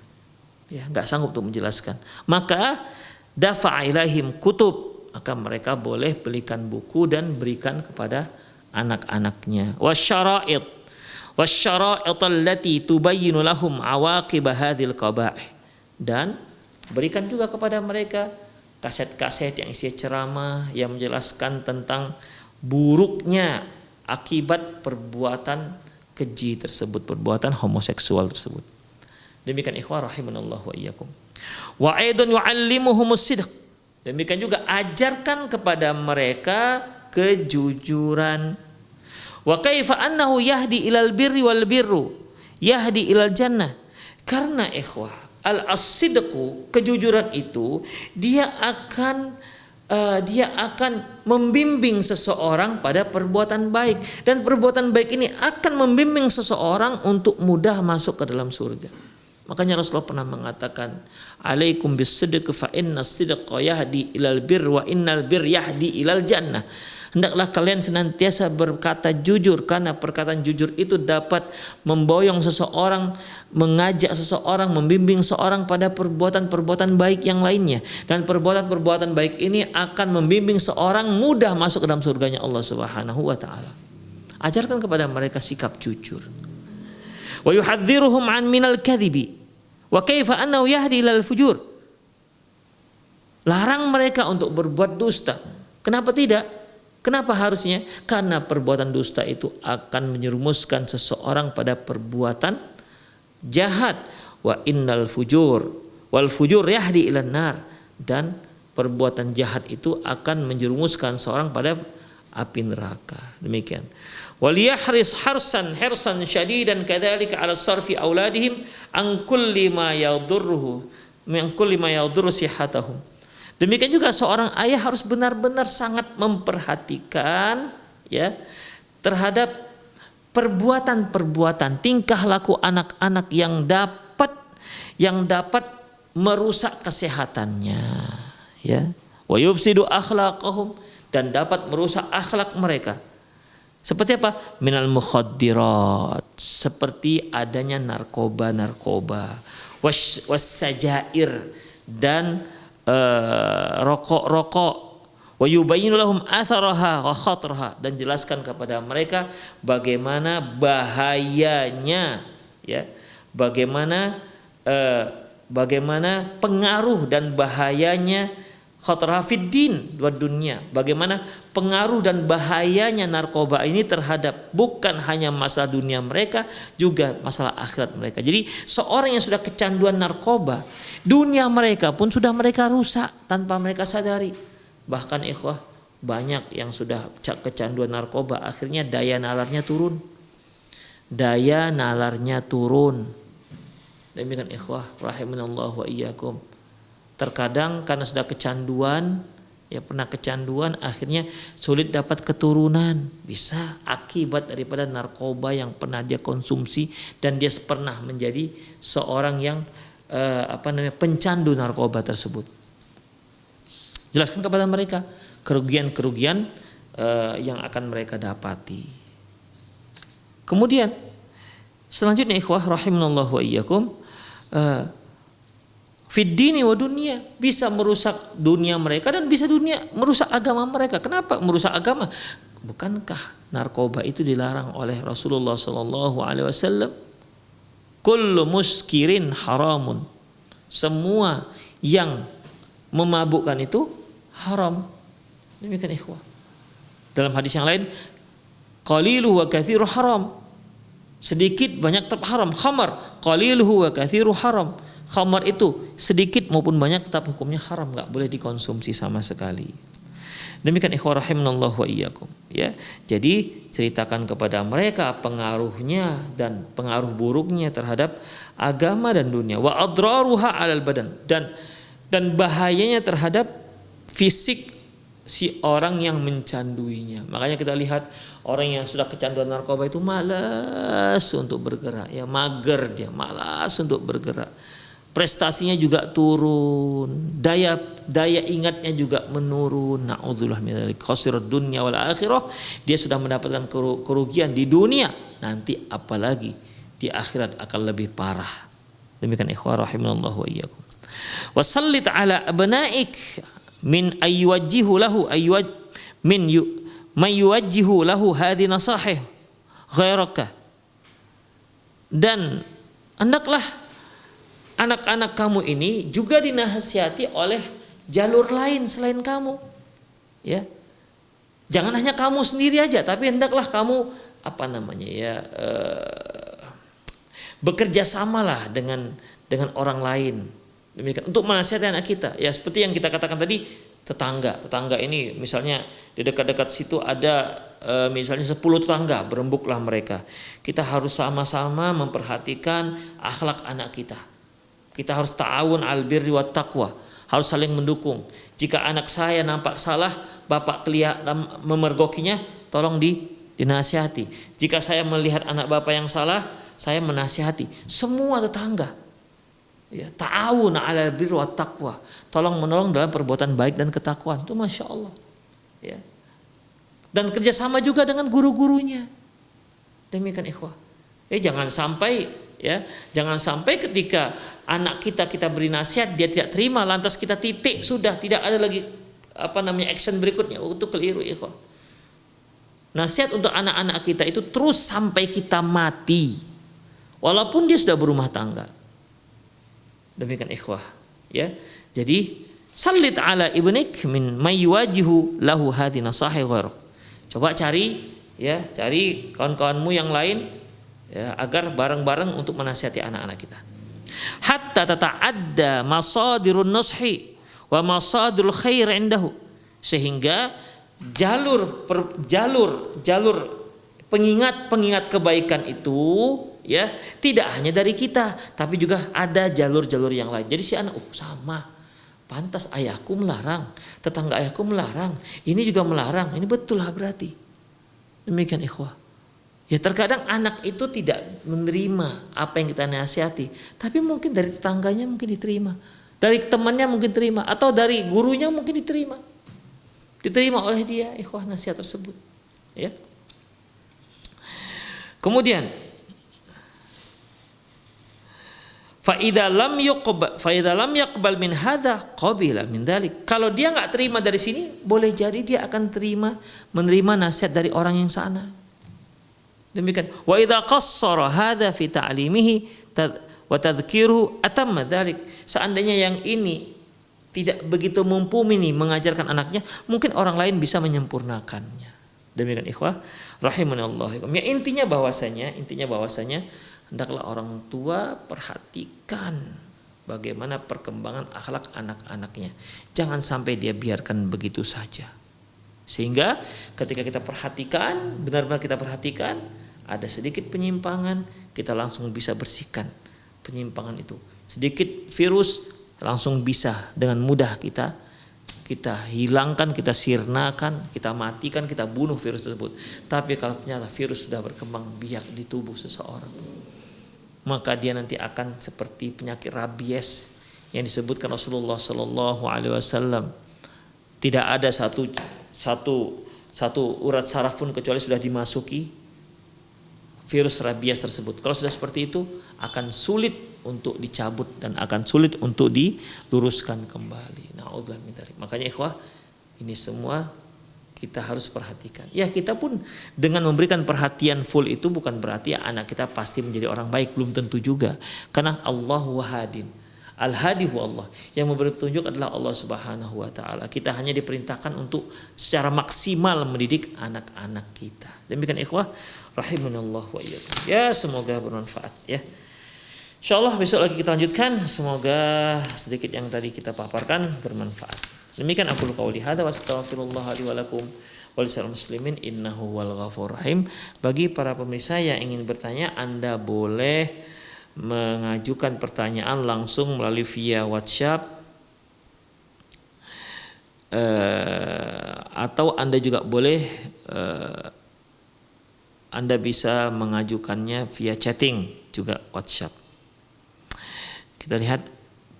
ya nggak sanggup untuk menjelaskan, maka dafa'a ilaihim kutub, maka mereka boleh belikan buku dan berikan kepada anak-anaknya. Wasyara'id allati tubayyinu lahum awaqib hadzal qaba'ih, dan berikan juga kepada mereka kaset-kaset yang isi ceramah yang menjelaskan tentang buruknya akibat perbuatan keji tersebut, perbuatan homoseksual tersebut. Demikian ikhwah rahimanallah wa iyyakum. Wa aidan yu'allimuhumus sidq. Demikian juga ajarkan kepada mereka kejujuran. Wa kaifa annahu yahdi ilal birri wal birru yahdi ilal jannah. Karena ikhwah, al-sidqu, kejujuran itu dia akan membimbing seseorang pada perbuatan baik, dan perbuatan baik ini akan membimbing seseorang untuk mudah masuk ke dalam surga. Makanya Rasulullah pernah mengatakan, alaikum bis-sidq fa inna sidqa yahdi ilal bir wa innal bir yahdi ilal jannah. Hendaklah kalian senantiasa berkata jujur, karena perkataan jujur itu dapat memboyong seseorang, mengajak seseorang, membimbing seorang pada perbuatan-perbuatan baik yang lainnya, dan perbuatan-perbuatan baik ini akan membimbing seorang mudah masuk ke dalam surganya Allah Subhanahu wa taala. Ajarkan kepada mereka sikap jujur. Wa yuhadziruhum an minal kadhibi wa kaifa annahu yahdi ilal fujur. Larang mereka untuk berbuat dusta. Kenapa tidak? Kenapa harusnya? Karena perbuatan dusta itu akan menyerumuskan seseorang pada perbuatan jahat. Wa innal fujur wal fujur yahdi ilan nar, dan perbuatan jahat itu akan menjerumuskan seorang pada api neraka. Demikian. Wal yahris hirsan syadidan kadzalika ala sarfi auladihim an kulli ma yadurruhu min kulli ma yadurru sihatahum. Demikian juga seorang ayah harus benar-benar sangat memperhatikan, ya, terhadap perbuatan-perbuatan, tingkah laku anak-anak yang dapat merusak kesehatannya, ya. Wa yufsidu akhlaqahum, dan dapat merusak akhlak mereka. Seperti apa? Minal mukhaddirat, seperti adanya narkoba, wassajair, dan rokok, wa yubayyinu lahum atharaha wa khatraha, dan jelaskan kepada mereka bagaimana bahayanya, ya, bagaimana pengaruh dan bahayanya khatraha fid din wa dunya, bagaimana pengaruh dan bahayanya narkoba ini terhadap bukan hanya masalah dunia mereka, juga masalah akhirat mereka. Jadi seorang yang sudah kecanduan narkoba, dunia mereka pun sudah mereka rusak tanpa mereka sadari. Bahkan ikhwah, banyak yang sudah kecanduan narkoba, akhirnya daya nalarnya turun. Demikian ikhwah rahimanallah wa iyyakum. Terkadang karena sudah kecanduan, ya pernah kecanduan, akhirnya sulit dapat keturunan. Bisa akibat daripada narkoba yang pernah dia konsumsi, dan dia pernah menjadi seorang yang pencandu narkoba tersebut. Jelaskan kepada mereka kerugian-kerugian yang akan mereka dapati. Kemudian selanjutnya ikhwah rahimanallahu wa iyyakum, fid dini wa dunia, bisa merusak dunia mereka dan bisa merusak agama mereka. Kenapa merusak agama? Bukankah narkoba itu dilarang oleh Rasulullah sallallahu alaihi wasallam? Kullu muskirin haramun. Semua yang memabukkan itu haram. Demikian ikhwah. Dalam hadis yang lain, qaliluhu wa katsiru haram. Sedikit banyak tetap haram. Khamar, qaliluhu wa katsiru haram. Khamar itu sedikit maupun banyak tetap hukumnya haram, enggak boleh dikonsumsi sama sekali. Demikian ikhwah rahimanallahu wa iyyakum, ya. Jadi ceritakan kepada mereka pengaruhnya dan pengaruh buruknya terhadap agama dan dunia, wa adraruha 'alal badan, dan bahayanya terhadap fisik si orang yang mencanduinya. Makanya kita lihat orang yang sudah kecanduan narkoba itu malas untuk bergerak, ya, mager dia, malas untuk bergerak. Prestasinya juga turun, daya ingatnya juga menurun. Na'udzubillah min dzalik, khasirad dunya wal akhirah. Dia sudah mendapatkan kerugian di dunia, nanti apalagi di akhirat akan lebih parah. Demikian ikhwah rahimanallahu wa iyyakum. Wasallit ala abnaik min ayyuwajjihu lahu mayuwajjihu lahu hadhi nasahih ghairaka. Dan hendaklah anak-anak kamu ini juga dinasihati oleh jalur lain selain kamu, ya. Jangan hanya kamu sendiri aja, tapi hendaklah kamu bekerja samalah dengan orang lain. Demikian untuk menasihati anak kita, ya, seperti yang kita katakan tadi, tetangga ini misalnya di dekat-dekat situ ada misalnya 10 tetangga, berembuklah mereka. Kita harus sama-sama memperhatikan akhlak anak kita. Kita harus ta'awun al birri wat taqwa, harus saling mendukung. Jika anak saya nampak salah, bapak kelihatan memergokinya, tolong dinasihati. Jika saya melihat anak bapak yang salah, saya menasihati. Semua tetangga, ya, ta'awun ala birri wat taqwa, tolong menolong dalam perbuatan baik dan ketakwaan. Itu masya Allah, ya. Dan kerjasama juga dengan guru-gurunya. Demikian ikhwah. Jangan sampai ketika anak kita beri nasihat dia tidak terima, lantas kita titik, sudah tidak ada lagi action berikutnya. Itu keliru ikhwan. Nasihat untuk anak-anak kita itu terus sampai kita mati, walaupun dia sudah berumah tangga. Demikian ikhwah, ya. Jadi sallit ala ibnik min mayuwajihu lahu hadhi nasahi ghairuk. Coba cari kawan-kawanmu yang lain, ya, agar bareng-bareng untuk menasihati anak-anak kita. Hatta tata'adda masadirun nushi wa masadirul khair indahu, sehingga jalur pengingat kebaikan itu, ya, tidak hanya dari kita, tapi juga ada jalur-jalur yang lain. Jadi si anak, sama, pantas ayahku melarang, tetangga ayahku melarang, ini juga melarang, ini betul lah berarti. Demikian ikhwah. Ya, terkadang anak itu tidak menerima apa yang kita nasihati, tapi mungkin dari tetangganya mungkin diterima, dari temannya mungkin terima, atau dari gurunya mungkin diterima oleh dia, ikhwah, nasihat tersebut, ya. Kemudian fa idza lam yaqbal min hadza qabila min dzalik. Kalau dia enggak terima dari sini, boleh jadi dia akan menerima nasihat dari orang yang sana. Demikian. Wa idza qassara hadza fi ta'limihi wa tadhkiruhu atamma dzalik. Seandainya yang ini tidak begitu mumpuni mengajarkan anaknya, mungkin orang lain bisa menyempurnakannya. Demikian ikhwah rahimanallahu. Ya, intinya bahwasanya hendaklah orang tua perhatikan bagaimana perkembangan akhlak anak-anaknya. Jangan sampai dia biarkan begitu saja. Sehingga ketika kita perhatikan, benar-benar kita perhatikan, ada sedikit penyimpangan, kita langsung bisa bersihkan penyimpangan itu. Sedikit virus langsung bisa dengan mudah kita hilangkan, kita sirnakan, kita matikan, kita bunuh virus tersebut. Tapi kalau ternyata virus sudah berkembang biak di tubuh seseorang, maka dia nanti akan seperti penyakit rabies yang disebutkan Rasulullah Sallallahu Alaihi Wasallam. Tidak ada satu urat saraf pun kecuali sudah dimasuki virus rabies tersebut. Kalau sudah seperti itu akan sulit untuk dicabut dan akan sulit untuk diluruskan kembali. Na'udzubillah min dzalik. Makanya ikhwah, ini semua kita harus perhatikan. Ya, kita pun dengan memberikan perhatian full itu bukan berarti anak kita pasti menjadi orang baik, belum tentu juga. Karena Allahu wahadin. Al-hadi huwa Allah. Yang memberi petunjuk adalah Allah Subhanahu wa taala. Kita hanya diperintahkan untuk secara maksimal mendidik anak-anak kita. Demikian ikhwah rahimanallah wa iyyakum. Ya, semoga bermanfaat ya. Insyaallah besok lagi kita lanjutkan. Semoga sedikit yang tadi kita paparkan bermanfaat. Demikian aku qauli hadza wa astaghfirullah li wa lakum wa lisal muslimin innahu wal ghafurur rahim. Bagi para pemirsa yang ingin bertanya, Anda boleh mengajukan pertanyaan langsung melalui via WhatsApp atau Anda juga boleh Anda bisa mengajukannya via chatting juga WhatsApp. Kita lihat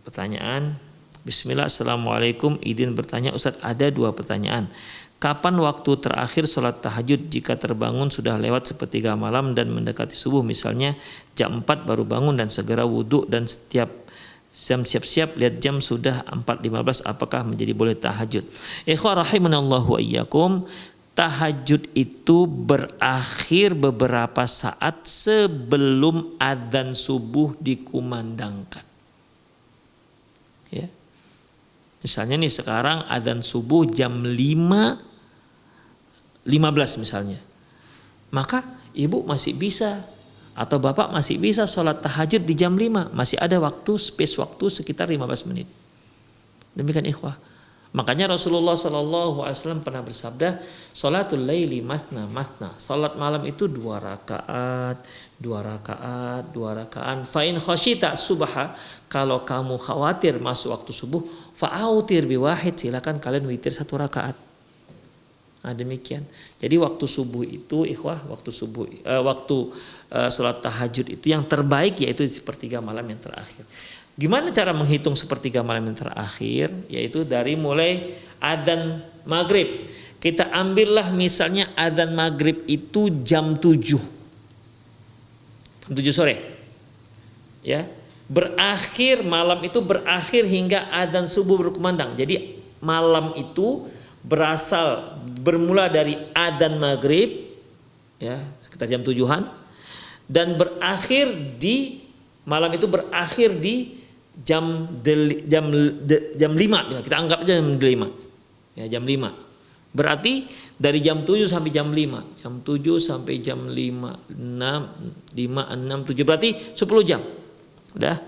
pertanyaan. Bismillah, assalamualaikum. Idin bertanya, Ustadz, ada 2 pertanyaan. Kapan waktu terakhir sholat tahajud jika terbangun sudah lewat sepertiga malam dan mendekati subuh, misalnya jam 4 baru bangun dan segera wudhu dan setiap jam siap-siap lihat jam sudah 4.15, apakah menjadi boleh tahajud? Ikhwah rahimanallahu wa iyyakum, tahajud itu berakhir beberapa saat sebelum adzan subuh dikumandangkan. Ya. Misalnya nih sekarang adzan subuh jam 5.15 misalnya. Maka ibu masih bisa atau bapak masih bisa sholat tahajud di jam 5. Masih ada waktu, space waktu sekitar 15 menit. Demikian ikhwah. Makanya Rasulullah SAW pernah bersabda, sholatul laili matna matna. Sholat malam itu 2 rakaat. Fa in khasyita subha, kalau kamu khawatir masuk waktu subuh, fa'autir biwahid, silakan kalian witir 1 rakaat. Nah, demikian. Jadi waktu subuh itu ikhwah, waktu sholat tahajud itu yang terbaik yaitu sepertiga malam yang terakhir. Gimana cara menghitung sepertiga malam yang terakhir? Yaitu dari mulai adzan maghrib. Kita ambillah misalnya adzan maghrib itu jam 7 sore. Ya, berakhir malam itu berakhir hingga adzan subuh berkumandang. Jadi malam itu bermula dari adzan maghrib ya sekitar jam 7-an dan berakhir di malam itu berakhir di jam 5 ya, kita anggap jam 5 ya, jam 5 berarti dari jam 7 sampai jam 5, jam 7 sampai jam 5, 6, 7 berarti 10 jam. Udah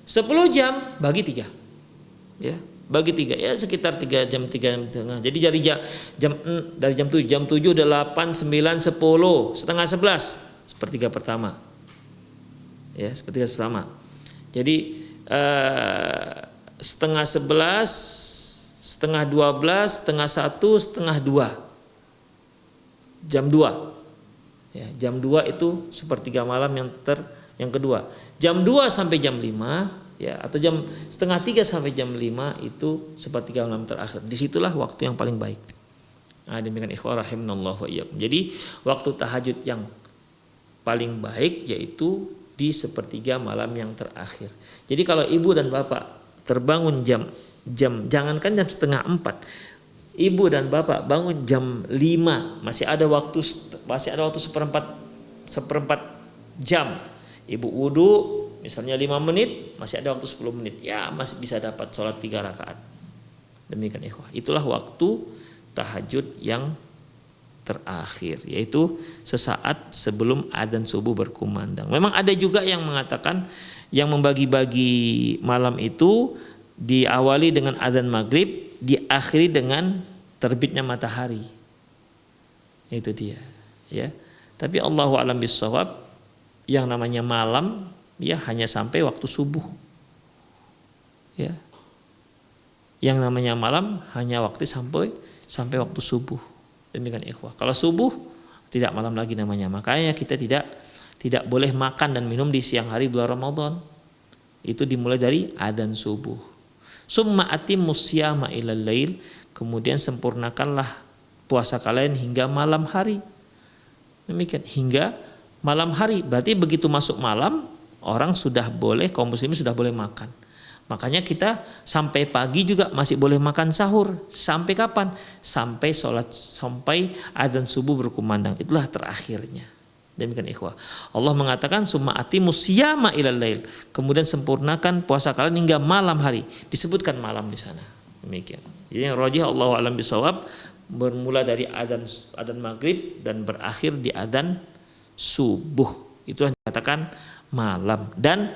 10 jam bagi 3 ya, bagi 3 ya sekitar 3 jam 3,5. Jadi dari jam 7, jam 7 8, 9, 10, setengah 11, sepertiga pertama ya, sepertiga pertama. Jadi setengah 11, setengah 12, setengah 1, setengah 2, jam 2 ya, jam 2 itu sepertiga malam yang kedua. Jam 2 sampai jam 5 ya, atau jam setengah 3 sampai jam 5 itu sepertiga malam terakhir. Disitulah waktu yang paling baik. Nah, demikian ikhwah rahimanallahu wa iyyakum. Jadi waktu tahajud yang paling baik yaitu di sepertiga malam yang terakhir. Jadi kalau ibu dan bapak terbangun jam jangankan jam setengah 4, ibu dan bapak bangun jam 5, masih ada waktu seperempat jam. Ibu wudu misalnya 5 menit, masih ada waktu 10 menit. Ya, masih bisa dapat sholat 3 rakaat. Demikian ikhwah. Itulah waktu tahajud yang terakhir, yaitu sesaat sebelum adzan subuh berkumandang. Memang ada juga yang mengatakan yang membagi-bagi malam itu diawali dengan adzan maghrib, diakhiri dengan terbitnya matahari. Itu dia, ya. Tapi Allahu a'lam bissawab, yang namanya malam ya hanya sampai waktu subuh. Ya. Yang namanya malam hanya waktu sampai waktu subuh. Demikian ikhwah. Kalau subuh tidak malam lagi namanya. Makanya kita tidak Tidak boleh makan dan minum di siang hari bulan Ramadan. Itu dimulai dari adzan subuh. Summa atimmus siyama ilal lail, kemudian sempurnakanlah puasa kalian hingga malam hari. Demikian, hingga malam hari. Berarti begitu masuk malam, orang sudah boleh, kaum muslimin sudah boleh makan. Makanya kita sampai pagi juga masih boleh makan sahur. Sampai kapan? Sampai sampai adzan subuh berkumandang. Itulah terakhirnya. Demikian ikhwah. Allah mengatakan summa atimus siyama ilal lail. Kemudian sempurnakan puasa kalian hingga malam hari. Disebutkan malam di sana. Demikian. Jadi yang rajih Allahu a'lam bishawab, bermula dari adzan maghrib dan berakhir di adzan subuh. Itu yang dikatakan malam. Dan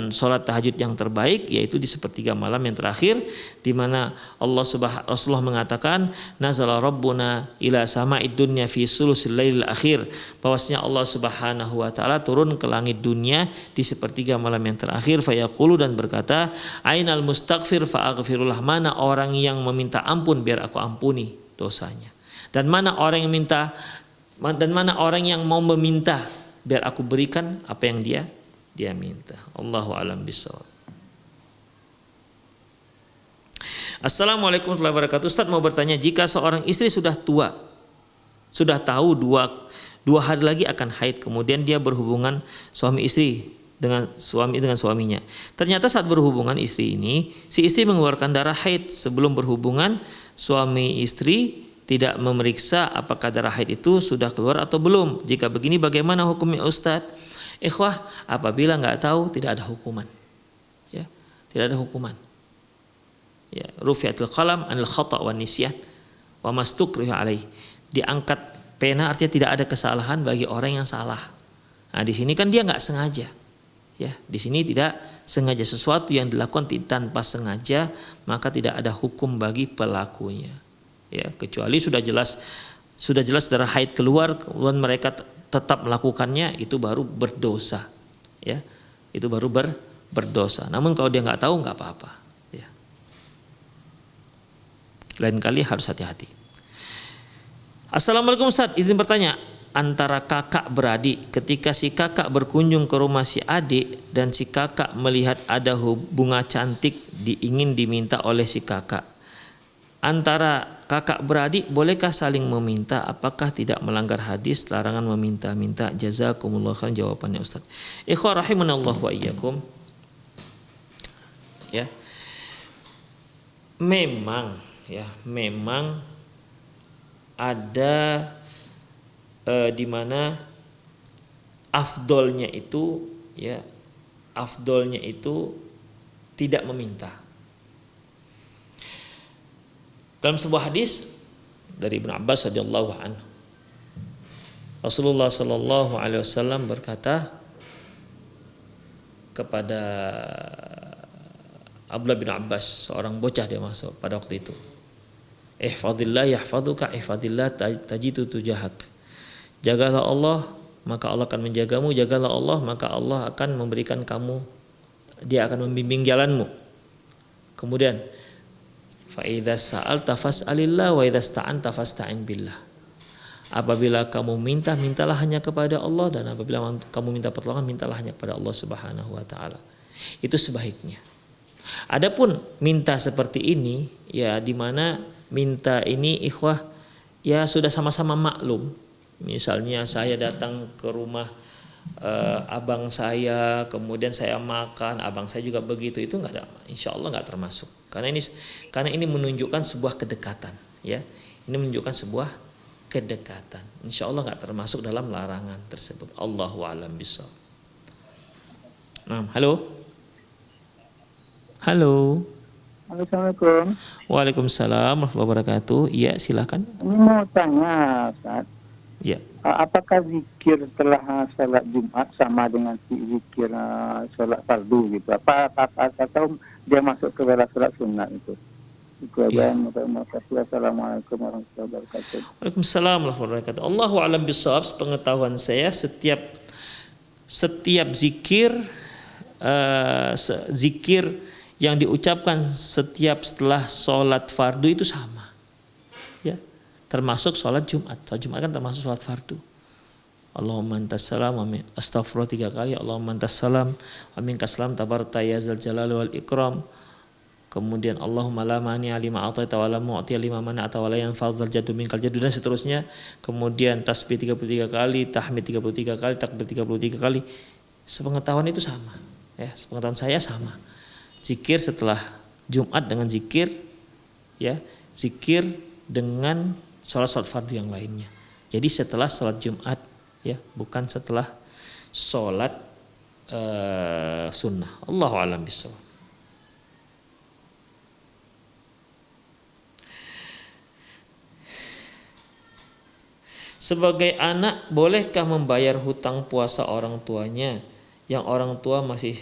sholat tahajud yang terbaik yaitu di sepertiga malam yang terakhir, di mana Rasulullah mengatakan nazala rabbuna ila sama'id dunya fi sulusil lailil akhir, bahwasanya Allah Subhanahu wa taala turun ke langit dunia di sepertiga malam yang terakhir, fayaqulu, dan berkata, ainal mustaghfir fa'aghfirullah, mana orang yang meminta ampun biar aku ampuni dosanya, dan mana orang yang mau meminta biar aku berikan apa yang dia minta. Allahu a'lam bishawab. Assalamualaikum warahmatullahi wabarakatuh. Ustaz mau bertanya, jika seorang istri sudah tua, sudah tahu dua hari lagi akan haid, kemudian dia berhubungan dengan suaminya. Ternyata saat berhubungan si istri mengeluarkan darah haid. Sebelum berhubungan, suami istri tidak memeriksa apakah darah haid itu sudah keluar atau belum. Jika begini bagaimana hukumnya Ustaz? Ikhwah, apabila nggak tahu tidak ada hukuman. Ya, tidak ada hukuman. Ya, rufi'atul qalam anil khata' wan nisyan wa mastukriha alaih. Diangkat pena artinya tidak ada kesalahan bagi orang yang salah. Nah, di sini kan dia nggak sengaja. Ya, di sini tidak sengaja, sesuatu yang dilakukan tanpa sengaja, maka tidak ada hukum bagi pelakunya. Ya, kecuali sudah jelas darah haid keluar, kemudian mereka tetap melakukannya, itu baru berdosa. Ya, itu baru berdosa. Namun kalau dia nggak tahu nggak apa-apa. Ya. Lain kali harus hati-hati. Assalamualaikum Ustaz, izin bertanya, antara kakak beradik, ketika si kakak berkunjung ke rumah si adik dan si kakak melihat ada bunga cantik ingin diminta oleh si kakak, antara kakak beradik bolehkah saling meminta? Apakah tidak melanggar hadis larangan meminta-minta? Jazakumullah khairan jawabannya Ustaz. Ikhwah rahimanallah wa iyyakum. Ya. Memang ada di mana afdolnya itu tidak meminta. Dalam sebuah hadis dari Ibnu Abbas radhiyallahu anhu, Rasulullah sallallahu alaihi wasallam berkata kepada Abdullah bin Abbas, seorang bocah dia masuk pada waktu itu, ihfazillah yahfazuka, ihfazillah tajidu tujahak. Jagalah Allah, maka Allah akan menjagamu. Jagalah Allah, maka Allah akan memberikan kamu, dia akan membimbing jalanmu. Kemudian fa idza sa'alta fas'alillah wa idza sta'anta fasta'in billah. Apabila kamu minta, mintalah hanya kepada Allah, dan apabila kamu minta pertolongan, mintalah hanya kepada Allah Subhanahu wa taala. Itu sebaiknya. Adapun minta seperti ini, ya di mana minta ini ikhwah ya sudah sama-sama maklum. Misalnya saya datang ke rumah abang saya, kemudian saya makan, abang saya juga begitu, itu nggak ada, insya Allah nggak termasuk. Karena ini menunjukkan sebuah kedekatan, ya. Ini menunjukkan sebuah kedekatan. Insya Allah nggak termasuk dalam larangan tersebut. Allahu a'lam bishawab. Nah, halo. Assalamualaikum. Waalaikumsalam warahmatullahi wabarakatuh. Iya, silakan. Ini mau tanya, Ustaz. Ya. Apakah zikir setelah sholat Jumat sama dengan zikir sholat fardu gitu? Atau dia masuk ke dalam sholat sunat itu? Terima kasih. Assalamualaikum warahmatullahi wabarakatuh. Waalaikumsalam warahmatullahi wabarakatuh. Allahu a'lam bishawab. Sepengetahuan saya, setiap zikir yang diucapkan setelah sholat fardu itu sama, ya, termasuk sholat Jumat. Sholat Jumat kan termasuk sholat fardu, Allahumma antas salam wa astaghfirullah 3 kali, Allahumma antas salam wa minkas salam tabarakta ya zal jalali wal ikram. Kemudian Allahumma la mani'a lima a'taita wa la mu'tiya lima mana'ta wa la yanfa'udzal jaddu minkal jaddu, dan seterusnya. Kemudian tasbih 33 kali, tahmid 33 kali, takbir 33 kali. Sepengetahuan itu sama, ya, sepengetahuan saya sama. Zikir setelah Jumat dengan zikir, ya, zikir dengan sholat fardu yang lainnya. Jadi setelah sholat Jumat, ya, bukan setelah sholat sunnah. Allahu a'lam bishawab. Sebagai anak, bolehkah membayar hutang puasa orang tuanya yang orang tua masih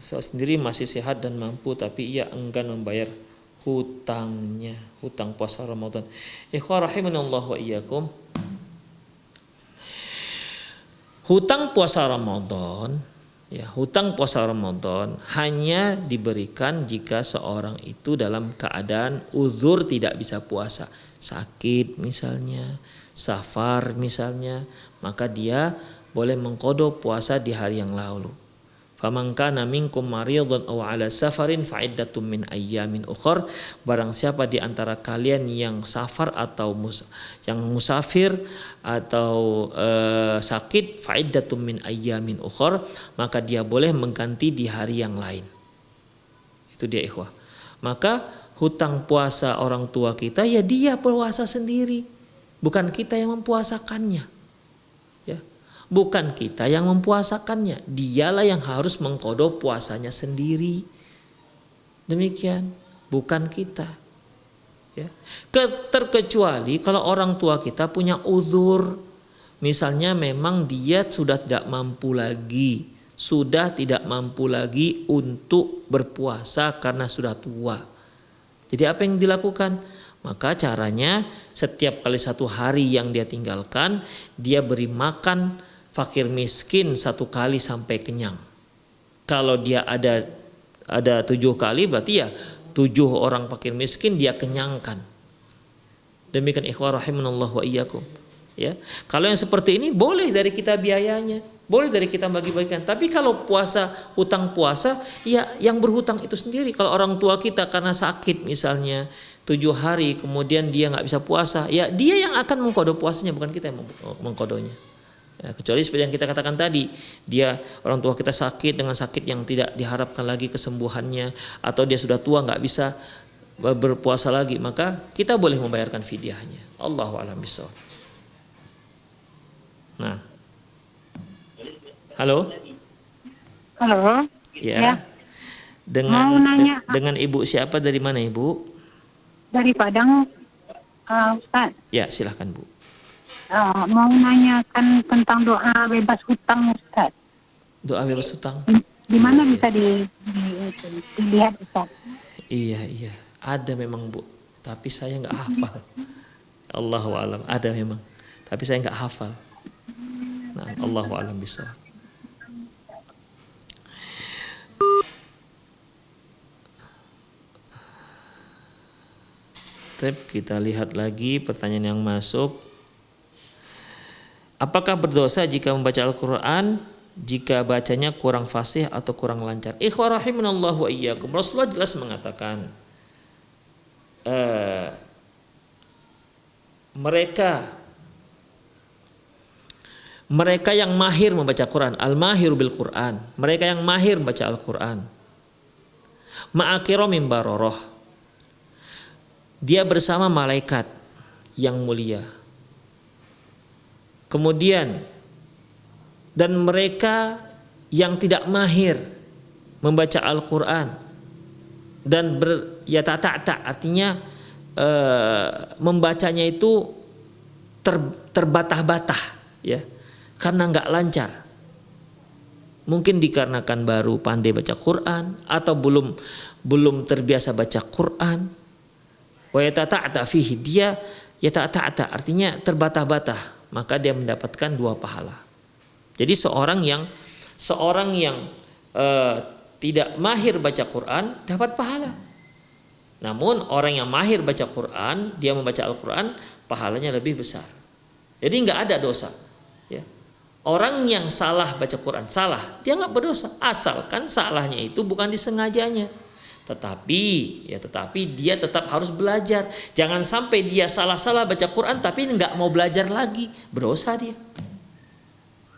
sendiri masih sehat dan mampu, tapi ia enggan membayar hutangnya, hutang puasa Ramadan? Ikhwah rahimanallah wa iyyakum. Hutang puasa Ramadan, ya, hutang puasa Ramadan hanya diberikan jika seorang itu dalam keadaan uzur tidak bisa puasa, sakit misalnya, safar misalnya, maka dia boleh mengqadha puasa di hari yang lalu. Faman kana minkum maridhan aw ala safarin fa iddatum min ayyamin ukhra. Barang siapa di antara kalian yang safar atau yang musafir atau sakit, fa iddatum min ayyamin ukhra, maka dia boleh mengganti di hari yang lain. Itu dia ikhwah. Maka hutang puasa orang tua kita, ya dia puasa sendiri, bukan kita yang mempuasakannya. Bukan kita yang mempuasakannya, dialah yang harus mengqadha puasanya sendiri. Demikian, bukan kita. Ya. Terkecuali kalau orang tua kita punya uzur, misalnya memang dia sudah tidak mampu lagi untuk berpuasa karena sudah tua. Jadi apa yang dilakukan? Maka caranya setiap kali 1 hari yang dia tinggalkan, dia beri makan fakir miskin 1 kali sampai kenyang. Kalau dia ada 7 kali, berarti ya 7 orang fakir miskin dia kenyangkan. Demikian ikhwah rahimanallah wa iyyakum. Ya, kalau yang seperti ini boleh dari kita biayanya, boleh dari kita bagi-bagikan. Tapi kalau puasa, hutang puasa, ya yang berhutang itu sendiri. Kalau orang tua kita karena sakit misalnya 7 hari, kemudian dia nggak bisa puasa, ya dia yang akan mengqadha puasanya, bukan kita yang mengqadhanya. Ya, kecuali seperti yang kita katakan tadi, dia orang tua kita sakit dengan sakit yang tidak diharapkan lagi kesembuhannya, atau dia sudah tua nggak bisa berpuasa lagi, maka kita boleh membayarkan fidyahnya. Allahu a'lam bishawab. Nah, halo. Ya. Dengan ibu siapa, dari mana ibu? Dari Padang, Ustaz. Ya, silahkan bu. Mau nanyakan tentang doa bebas hutang, Ustaz. Doa bebas hutang? Di mana bisa dilihat, Ustaz? Iya. Ada memang bu, tapi saya nggak hafal. Allahu a'lam. Ada memang, tapi saya nggak hafal. Nah, Allahu a'lam bishawab. Kita lihat lagi pertanyaan yang masuk. Apakah berdosa jika membaca Al-Quran jika bacanya kurang fasih atau kurang lancar? Ikhwah rahimanallah wa iyyakum. Rasulullah jelas mengatakan mereka yang mahir membaca Quran, al-mahir bil Quran, mereka yang mahir membaca Al-Quran, ma'akiramin baroroh, dia bersama malaikat yang mulia. Kemudian, dan mereka yang tidak mahir membaca Al-Quran dan tak artinya membacanya itu terbatah-batah, ya, karena nggak lancar. Mungkin dikarenakan baru pandai baca Quran atau belum terbiasa baca Quran. Wa yata'ata fihi, dia yata'ata artinya terbatah-batah, maka dia mendapatkan 2 pahala. Jadi seorang yang tidak mahir baca Quran dapat pahala. Namun orang yang mahir baca Quran, dia membaca Al-Quran, pahalanya lebih besar. Jadi nggak ada dosa, ya. Orang yang salah baca Quran, salah, dia nggak berdosa. Asalkan salahnya itu bukan disengajanya. Tetapi dia tetap harus belajar. Jangan sampai dia salah-salah baca Quran tapi nggak mau belajar lagi, berdosa dia.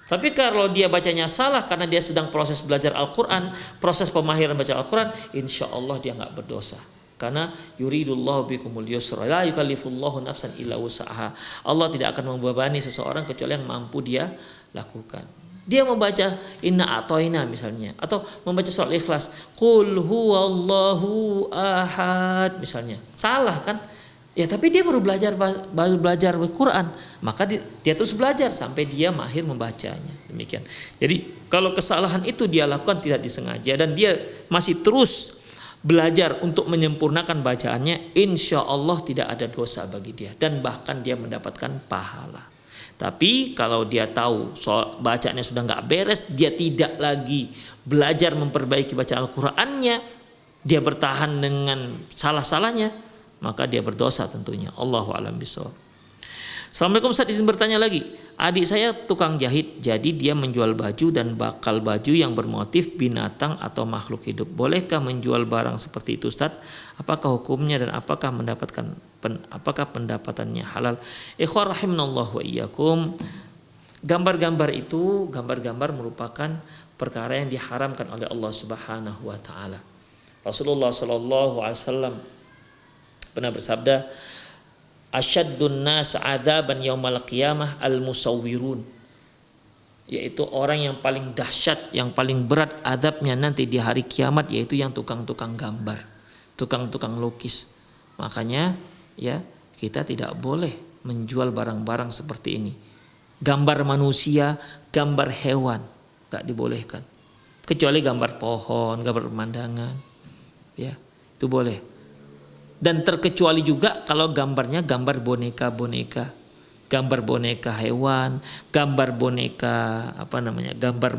Tapi kalau dia bacanya salah karena dia sedang proses belajar Al-Quran, proses pemahiran baca Al-Quran, insya Allah dia nggak berdosa. Karena yuridullahu bikumul yusra la yukallifullahu nafsan illa wus'aha. Allah tidak akan membebani seseorang kecuali yang mampu dia lakukan. Dia membaca inna atoina misalnya, atau membaca surat Ikhlas, qul huwallahu ahad misalnya, salah kan? Ya tapi dia baru belajar Al-Quran, maka dia terus belajar sampai dia mahir membacanya. Demikian. Jadi kalau kesalahan itu dia lakukan tidak disengaja dan dia masih terus belajar untuk menyempurnakan bacaannya, insya Allah tidak ada dosa bagi dia dan bahkan dia mendapatkan pahala. Tapi kalau dia tahu soal bacaannya sudah nggak beres, dia tidak lagi belajar memperbaiki bacaan Al-Qurannya, dia bertahan dengan salah-salahnya, maka dia berdosa tentunya. Allahu a'lam bishawab. Assalamualaikum, Ustaz, izin bertanya lagi. Adik saya tukang jahit, jadi dia menjual baju dan bakal baju yang bermotif binatang atau makhluk hidup. Bolehkah menjual barang seperti itu, Ustaz? Apakah hukumnya dan apakah pendapatannya halal? Ikhwan rahimanallah wa iyyakum. Gambar-gambar itu, gambar-gambar merupakan perkara yang diharamkan oleh Allah Subhanahu wa taala. Rasulullah sallallahu alaihi wasallam pernah bersabda, asyaddun nas adzaban yaumal qiyamah al-musawwirun, yaitu orang yang paling dahsyat, yang paling berat azabnya nanti di hari kiamat yaitu yang tukang-tukang gambar, tukang-tukang lukis. Makanya ya, kita tidak boleh menjual barang-barang seperti ini. Gambar manusia, gambar hewan enggak dibolehkan. Kecuali gambar pohon, gambar pemandangan. Ya, itu boleh. Dan terkecuali juga kalau gambarnya gambar boneka-boneka, gambar boneka hewan, gambar boneka gambar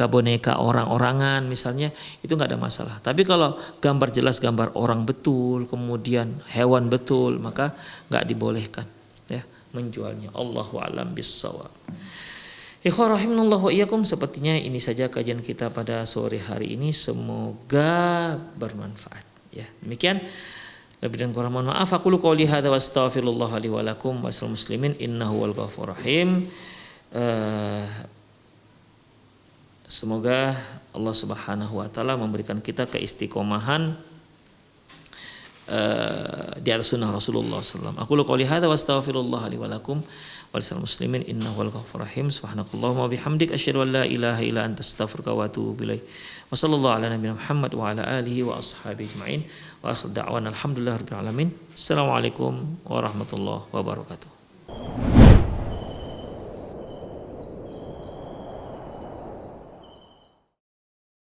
boneka orang-orangan misalnya, itu nggak ada masalah. Tapi kalau gambar jelas gambar orang betul, kemudian hewan betul, maka nggak dibolehkan ya menjualnya. Allahu a'lam bishawab. Ikhwan rahimanallah wa iyyakum, sepertinya ini saja kajian kita pada sore hari ini, semoga bermanfaat. Ya, demikian. Lebih dan kurang mohon maaf. Aku qouli hadza wa astaghfirullah li wa lakum wa sal muslimin innahu wal ghafurur rahim. Semoga Allah Subhanahu wa taala memberikan kita keistiqomahan di atas sunnah Rasulullah sallallahu alaihi wasallam. Aku qouli hadza wa astaghfirullah li wa lakum wa sal muslimin innahu wal ghafurur rahim. Subhanakallahumma wa bihamdik asyhadu an la ilaha illa anta astaghfiruka wa atubu ilaik. Wa sallallahu ala nabiyina Muhammad wa ala alihi wa ashabihi ajma'in. Wa akhir da'wana alhamdulillahirabbil alamin. Assalamualaikum warahmatullahi wabarakatuh.